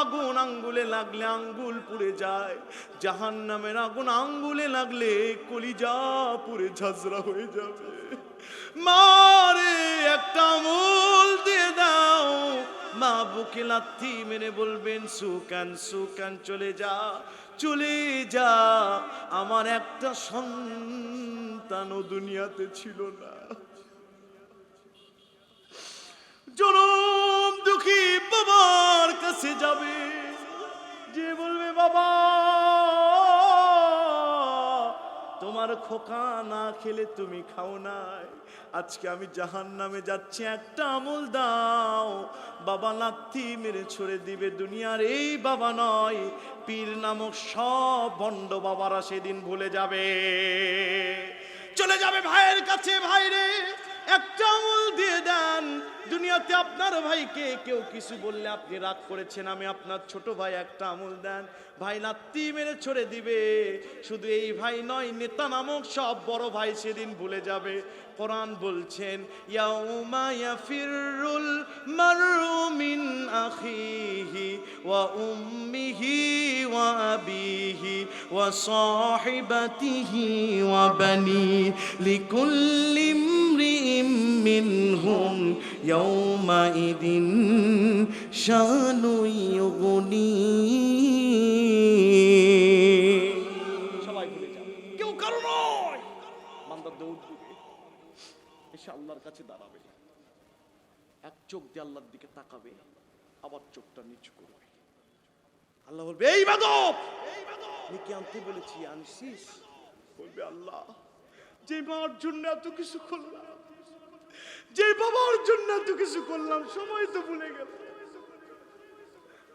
[SPEAKER 2] আগুন আঙ্গুলে লাগলে আঙ্গুল পুড়ে যায়, জাহান্নামের আগুন আঙ্গুলে লাগলে কলিজা পুড়ে ঝাঁঝরা হয়ে যাবে। মারে একটা আমুল দিয়ে দাও। মা বুকে লাথি মেরে বলবেন সুকান চলে যা, চলে যা। আমার একটা সন্তানও দুনিয়াতে ছিল না। জনম দুঃখী বাবার কাছে যাবে, যে বলবে বাবা তোমার খোকা না খেলে তুমি খাও নাই, আজকে আমি জাহান্নামে যাচ্ছি, একটা আমল দাও। বাবা লাথি মেরে ছড়ে দিবে। দুনিয়ার এই বাবা নয়, পীর নামক সব ভণ্ড বাবারা সেদিন ভুলে যাবে, চলে যাবে ভাইয়ের কাছে। ভাই রে, একটা আমল দিয়ে দেন। দুনিয়াতে আপনার ভাইকে কেউ কিছু বললে আপনি রাগ করেছেন, আমি আপনার ছোট ভাই, একটা আমল দেন। ভাই লাত্তি মেরে ছড়ে দিবে। শুধু এই ভাই নয়, নেতা নামক সব বড় ভাই সেদিন ভুলে যাবে। কোরআন বলছেন ইয়াউমা ইয়াফিরুল মারউ মিন আখিহি ওয়া উম্মিহি ওয়া আবিহি ওয়া সাহিবাতিহি ওয়া বানি লিকুল্লি ইমরিইম মিনহুম ইয়াউমাইদিন শানু ইউগনি। সবাই ভুলে যাবে, কেউ কারো নয়। বান্দা দৌড় দিবে, এসে আল্লাহর কাছে দাঁড়াবে, এক চোখ দিয়ে আল্লাহর দিকে তাকাবে, আবার চোখটা নিচু করবে। আল্লাহ বলবে এই বাদব, কি আনতে বলেছি আনছিস? বলবে আল্লাহ, যে মার জন্য এত কিছু করলাম, যে বাবার জন্য এত কিছু করলাম, সময় তো ভুলে গেল।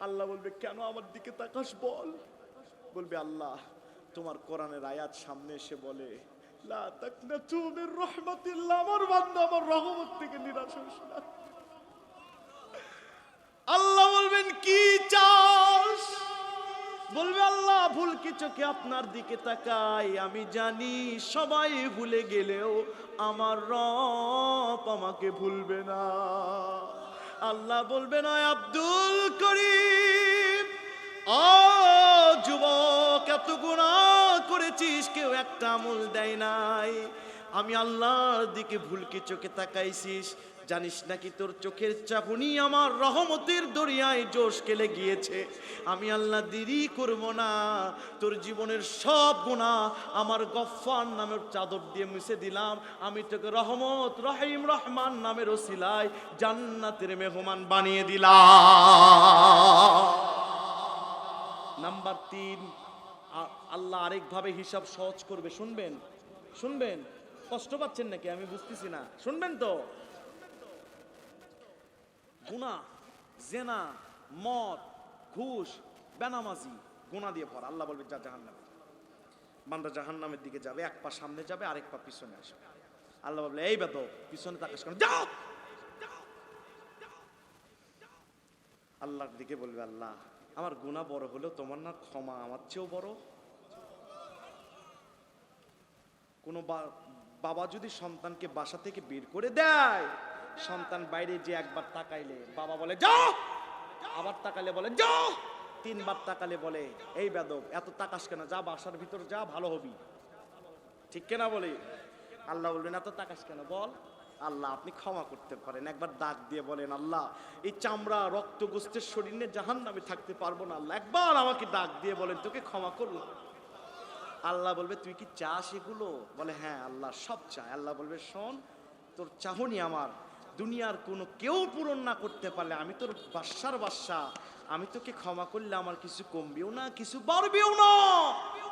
[SPEAKER 2] আল্লাহ বলবে কেন আমার দিকে তাকাস বল? বলবে আল্লাহ, তোমার কোরআনের আয়াত সামনে এসে বলে লা তাকনাতু মির রাহমাতিল্লাহ, আমার বান্দা আমার রহমত থেকে নিরাশ হোস না। আল্লাহ বলবেন কি চাস? বলবে আল্লাহ, ভুল কি চোখে আপনার দিকে তাকাই, আমি জানি সবাই ভুলে গেলেও আমার রব আমাকে ভুলবে না। আল্লাহ বলবে না আব্দুল করিম, ও যুবক, এত গুনাহ করেছিস, কেউ একটা আমল দেয় নাই, আমি আল্লাহর দিকে ভুল কি চোখে তাকাইছিস, জানিস নাকি তোর চোখের চাহনি আমার রহমতের দরিয়ায় জোশ খেলে গিয়েছে। আমি আল্লাহ দেরি করব না, তোর জীবনের সব গুনাহ আমার গফফার নামের চাদর দিয়ে মুছে দিলাম। আমি তোকে রহমত রহিম রহমান নামের ওসিলায় জান্নাতের মেহমান বানিয়ে দিলাম। নাম্বার 3, আল্লাহ আরেকভাবে হিসাব সহজ করবে। শুনবেন শুনবেন, কষ্ট পাচ্ছেন নাকি আমি বুঝতেছি না, শুনবেন তো। গুনাহ, জেনা, মদ, ঘুষ, বেনামাজি, গুনাহ দিয়ে ভরা। আল্লাহ বলবে যা জাহান্নামে। বান্দা জাহান্নামের দিকে যাবে, এক পা সামনে যাবে, আরেক পা পিছনে আসবে। আল্লাহ বলবে এই বেদব, পিছনে তাকাস কেন, যাও। আল্লাহর দিকে বলবে আল্লাহ, আমার গুনাহ বড় হলেও তোমার না ক্ষমা আমার চেয়েও বড়। কোনো বাবা যদি সন্তানকে বাসা থেকে বের করে দেয়, সন্তান বাইরে যে একবার তাকাইলে বাবা বলে যাও, আবার তাকালে বলে যাও, 3 বার তাকালে বলে এই বেদব এত তাকাস কেন, যা বাসার ভিতর যা, ভালো হবি। ঠিক কেনা বলে? আল্লাহ বলবেন এত তাকাস কেন বল। আল্লাহ আপনি ক্ষমা করতে পারেন, একবার ডাক দিয়ে বলেন আল্লাহ এই চামড়া রক্ত গোস্তের শরীরে জাহান্নামে থাকতে পারবো না, আল্লাহ একবার আমাকে ডাক দিয়ে বলেন তোকে ক্ষমা করলাম। আল্লাহ বলবে তুই কি চাস এগুলো? বলে হ্যাঁ আল্লাহ সব চায়। আল্লাহ বলবে শোন, তোর চাহনি আমার দুনিয়ার কোনো কেউ পূরণ না করতে পারলে আমি তোর বাদশার বাদশা, আমি তোকে ক্ষমা করলে আমার কিছু কমবেও না কিছু বাড়বেও না।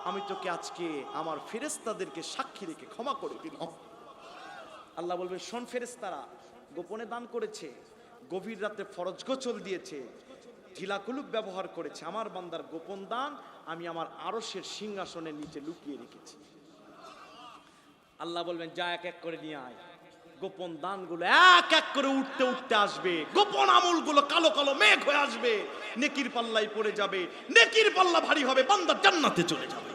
[SPEAKER 2] আমি তোকে আজকে আমার ফেরেশতাদেরকে সাক্ষী রেখে ক্ষমা করে দিলাম। আল্লাহ বলবে শোন ফেরেশতারা গোপনে দান করেছে, গভীর রাতে ফরজ গোসল দিয়েছে, ঢিলাকুলুক ব্যবহার করেছে, আমার বান্দার গোপন দান আমি আমার আরশের সিংহাসনের নিচে লুকিয়ে রেখেছি। আল্লাহ বলবেন যা এক এক করে নিয়ে আয়। গোপন দানগুলো এক এক করে উঠতে উঠতে আসবে, গোপন আমলগুলো কালো কালো মেঘ হয়ে আসবে, নেকির পাল্লাই পড়ে যাবে, নেকির পাল্লা ভারী হবে, বান্দা জান্নাতে চলে যাবে।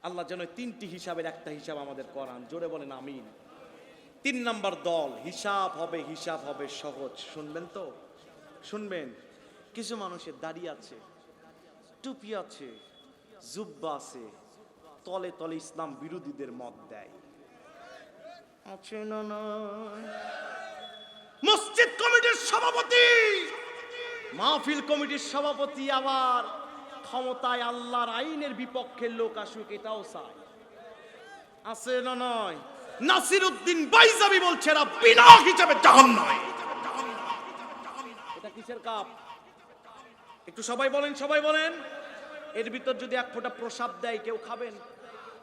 [SPEAKER 2] আল্লাহ যেন তিনটি হিসাবের একটা হিসাব আমাদের করান, জোরে বলেন আমিন। 3 নাম্বার দল, হিসাব হবে, হিসাব হবে সহজ। শুনবেন তো, শুনবেন। কিছু মানুষের দাড়ি আছে, টুপি আছে, জুব্বা আছে, তলে তলে ইসলাম বিরোধীদের মত দেয়। আছে না নয়? মসজিদ কমিটির সভাপতি, মাহফিল কমিটির সভাপতি আবার ক্ষমতায় আল্লাহর আইনের বিপক্ষের লোক আসুক এটাও চায়। আছে না নয়? নাসিরউদ্দিন বাইজাবি বলছে এরা বিনা হিসাবে জাহান্নামে। এটা কিসের কাপ? একটু সবাই বলেন, সবাই বলেন। এর ভিতর যদি এক ফোঁটা প্রসাব দেয় কেউ খাবেন?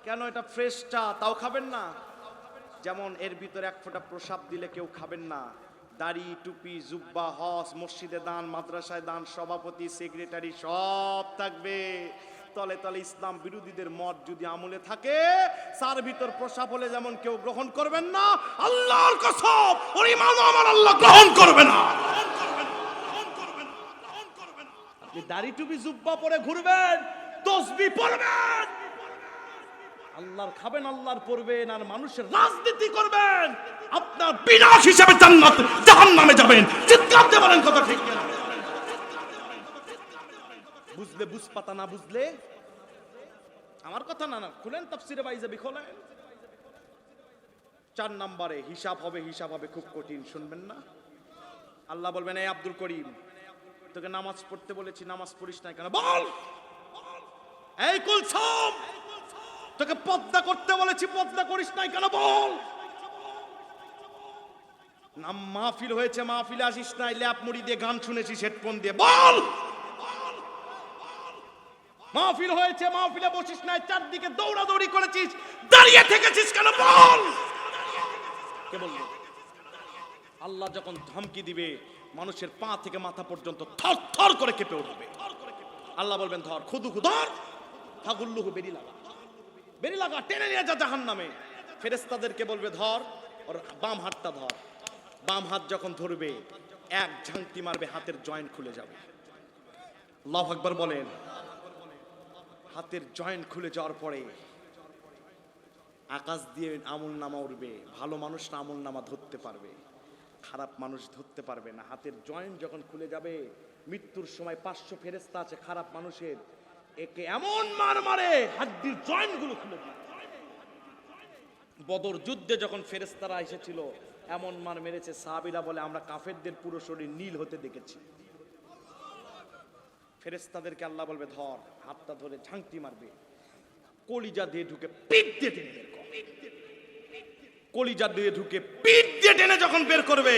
[SPEAKER 2] কেন? এটা ফ্রেশটা, তাও খাবেন না? যেমন এর ভিতরে এক ফোঁটা প্রসাব দিলে কেউ খাবেন না। দাড়ি, টুপি, জুব্বা, হজ, মসজিদে দান, মাদ্রাসায় দান, সভাপতি, সেক্রেটারি সব থাকবে। তলে তলে ইসলাম বিরোধীদের মত যদি আমলে থাকে, তার ভিতর প্রসাব হলে যেমন কেউ গ্রহণ করবেন না, আল্লাহর কসম ওর ঈমান আমার আল্লাহ গ্রহণ করবে না। আপনি দাড়ি টুপি জুব্বা পরে ঘুরবেন, তসবিহ পড়বেন, আল্লাহর খাবেন, আল্লাহর পড়বেন, আর মানুষের রাজনীতি করবেন, আপনার বিনাশ হিসেবে জান্নাত জাহান্নামে যাবেন। চিৎকার দিয়ে বলেন কথা ঠিক না? বুঝলে বুঝপাতা, না বুঝলে আমার কথা না, খুলেন তাফসিরে বাইজাবি খোলেন। 4 নম্বরে হিসাব হবে, হিসাব হবে খুব কঠিন। শুনবেন না? আল্লাহ বলবেন এই আব্দুল করিম তোকে নামাজ পড়তে বলেছি, নামাজ পড়িস না কেন? বল। এই কুলসুম তোকে পর্দা করতে বলেছি, পর্দা করিস নাই কেন? বল। নাম মাহফিল হয়েছে, মাহফিলে আসিস নাই, ল্যাপ মুড়ি দিয়ে গান শুনেছিস হেডফোন দিয়ে, বল। মাহফিল হয়েছে, মাহফিলে বসিস নাই, চারদিকে দৌড়াদৌড়ি করেছিস, দাঁড়িয়ে থেকেছিস কেন? বল। কে বলবে? আল্লাহ যখন ধমকি দিবে মানুষের পা থেকে মাথা পর্যন্ত থর থর করে কেঁপে উঠবে। আল্লাহ বলবেন ধর, খুদু ধর, ফাগুল্লুহু বেরি লাগা, বেরি লাগা, টেনে নিয়ে যা জাহান্নামে। ফেরেশতাদেরকে বলবে ধর, ওর বাম হাতটা ধর। বাম হাত যখন ধরবে এক ঝাঁকি মারবে, হাতের জয়েন্ট খুলে যাবে। আল্লাহু আকবার বলেন। হাতের জয়েন্ট খুলে যাওয়ার পরে আকাশ দিয়ে আমল নামা উঠবে। ভালো মানুষরা আমল নামা ধরতে পারবে, খারাপ মানুষ ধরতে পারবে না। হাতের জয়েন্ট যখন খুলে যাবে, মৃত্যুর সময় 500 ফেরেশতা আছে খারাপ মানুষের, একে এমন মার মারে হাড্ডির জয়েন্ট গুলো খুলে দিবে। বদর যুদ্ধে যখন ফেরেশতারা এসেছিল এমন মার মেরেছে, সাহাবীরা বলে আমরা কাফেরদের পুরো শরীর নীল হতে দেখেছি। ফেরেশতাদেরকে আল্লাহ বলবে ধর, হাতটা ধরে ঝাঁকি মারবে, কলিজা দিয়ে ঢুকে পিঠ দিয়ে টেনে বের কর। কলিজা দিয়ে ঢুকে পিঠ দিয়ে টেনে যখন বের করবে,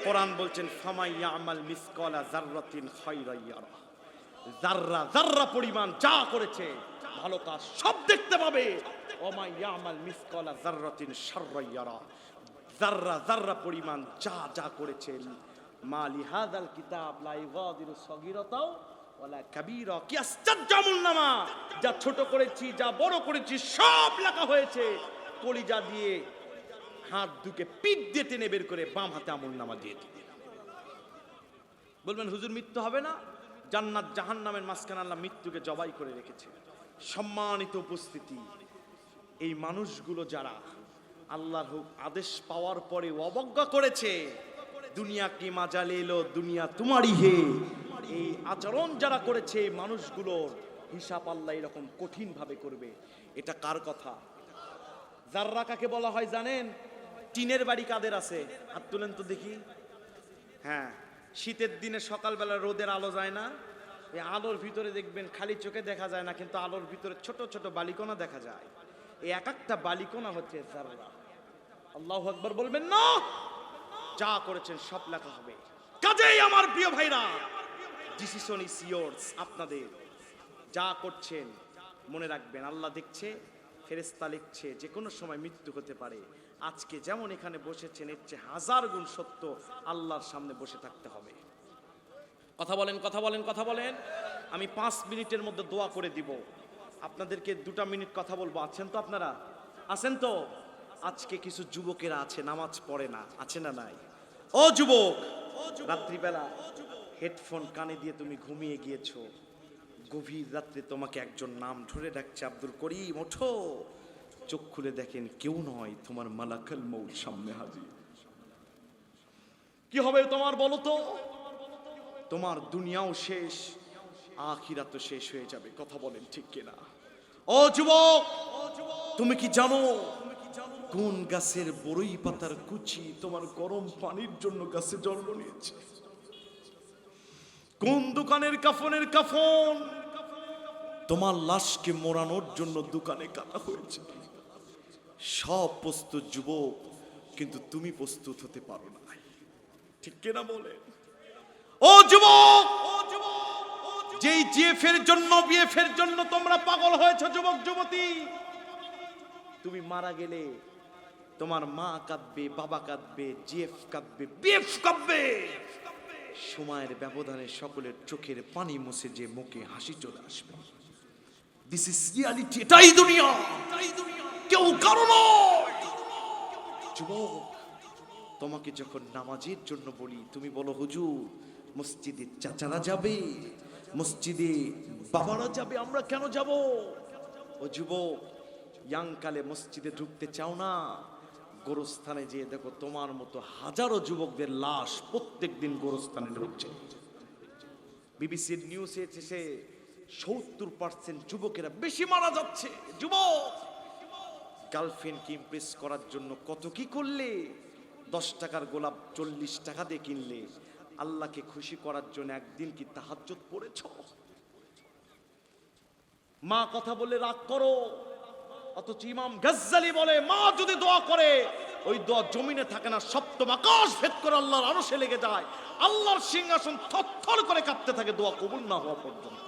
[SPEAKER 2] কোরআন বলছেন ফামাইয়া আমাল মিসকালা যাররাতিন খায়রান ইয়ারা, যাররা যাররা পরিমাণ যা করেছে ভালো কাজ সব দেখতে পাবে। ওমাইয়া আমাল মিসকালা যাররাতিন শাররান ইয়ারা, যাররা যাররা পরিমাণ যা যা করেছে মালি হাদাল কিতাব লা ইগাদিরু সগীরাতাও ওয়ালা কাবীরা, কি আশ্চর্য আমলনামা! যা ছোট করেছি যা বড় করেছি সব লেখা হয়েছে। কলিজা দিয়ে হাত দুকে পিঠ দিয়ে টেনে বের করে বাম হাতে আমলনামা দিয়ে দিবে। বলবেন হুজুর মৃত্যু হবে না? জান্নাত জাহান্নামের মাঝখানে আল্লাহ মৃত্যুকে জবাই করে রেখেছে। সম্মানিত উপস্থিতি, এই মানুষগুলো যারা আল্লাহর আদেশ পাওয়ার পরে অবজ্ঞা করেছে, দুনিয়া কি মাজালে এলো, দুনিয়া তোমারই হে, এই আচরণ যারা করেছে মানুষগুলোর হিসাব আল্লাহ এরকম কঠিন ভাবে করবে। এটা কার কথা? যাররা কাকে বলা হয় জানেন? টিনের বাড়ি কাদের আছে? হাত তুলেন তো দেখি। হ্যাঁ, শীতের দিনে সকালবেলা রোদের আলো যায় না,
[SPEAKER 1] এই আলোর ভিতরে দেখবেন খালি চোখে দেখা যায় না, কিন্তু আলোর ভিতরে ছোট ছোট বালিকণা দেখা যায়। এই এক একটা বালিকণা হচ্ছে যাররা। আল্লাহু আকবার বলবেন না? যা করেছেন সব লেখা হবে। কাজেই আমার প্রিয় ভাইরা, ডিসিশন ইজ ইয়োর্স। আপনাদের যা করছেন মনে রাখবেন, আল্লাহ দেখছে, ফেরেশতা লিখছে, যে কোনো সময় মৃত্যু হতে পারে। আজকে যেমন এখানে বসেছেন, এর চেয়ে হাজার গুণ সত্য আল্লাহর সামনে বসে থাকতে হবে। কথা বলেন, কথা বলেন, কথা বলেন। আমি 5 মিনিটের মধ্যে দোয়া করে দিব। আপনাদেরকে 2 মিনিট কথা বলবো। আছেন তো আপনারা? আছেন তো? আজকে কিছু যুবকেরা আছে নামাজ পড়ে না, আছে না নাই? ও যুবক, রাত্রিবেলা হেডফোন কানে দিয়ে তুমি ঘুমিয়ে গিয়েছো, গভীর রাত্রে তোমাকে একজন নাম ধরে ডাকছে, আব্দুল করিম ওঠো। চোখ খুলে দেখেন কেউ নয়, তোমার মালাকুল মউত সামনে হাজির। কি হবে তোমার বলো তো? তোমার দুনিয়াও শেষ, আখিরাতও শেষ হয়ে যাবে। কথা বলেন ঠিক কিনা? ও যুবক, তুমি কি জানো কোন গাছের বড়ই পাতার কুচি তোমার গরম পানির জন্য গাছে জন্ম নিয়েছে? কোন দোকানের কাফনের কাফন তোমার লাশকে মোড়ানোর জন্য দোকানে কাটা হয়েছে? সব প্রস্তুত যুবক, কিন্তু তুমি প্রস্তুত হতে পারো না। ঠিক কিনা বলে? ও যুবক, যেই জিএফের জন্য, বিএফের জন্য তোমরা পাগল হয়েছে যুবক যুবতী, তুমি মারা গেলে তোমার মা কাঁদবে, বাবা কাঁদবে, জিএফ কাঁদবে, বিএফ কাঁদবে। সময়ের ব্যবধানে সকলের চোখের পানি মুছে যে মুখে হাসি চলে আসবে। This is reality. এটাই দুনিয়া, কেউ কারো নয়। যুবক, তোমাকে যখন নামাজের জন্য বলি, তুমি বলো হুজুর মসজিদে চাচারা যাবে, মসজিদে বাবারা যাবে, আমরা কেন যাব? ও যুবক, ইয়াংকালে মসজিদে ঢুকতে চাও না? গোরস্থানে যেয়ে দেখো তোমার মতো হাজারো যুবকদের লাশ প্রত্যেকদিন গোরস্থানে ঢুকছে। বিবিসির নিউজে এসেছে 70% যুবকেরা বেশি মারা যাচ্ছে। যুবক, গার্লফ্রেন্ডকে ইমপ্রেস করার জন্য কত কি করলে, 10 টাকার গোলাপ 40 টাকা দিয়ে কিনলে। আল্লাহকে খুশি করার জন্য একদিন কি তাহাজ্জুদ পড়েছ? মা কথা বলে রাগ করো, অথচ ইমাম গাজ্জালি বলে মা যদি দোয়া করে ওই দোয়া জমিনে থাকে না, সপ্তম আকাশ ভেদ করে আল্লাহর আরশে লেগে যায়। আল্লাহর সিংহাসন থরথর করে কাঁপতে থাকে দোয়া কবুল না হওয়া পর্যন্ত।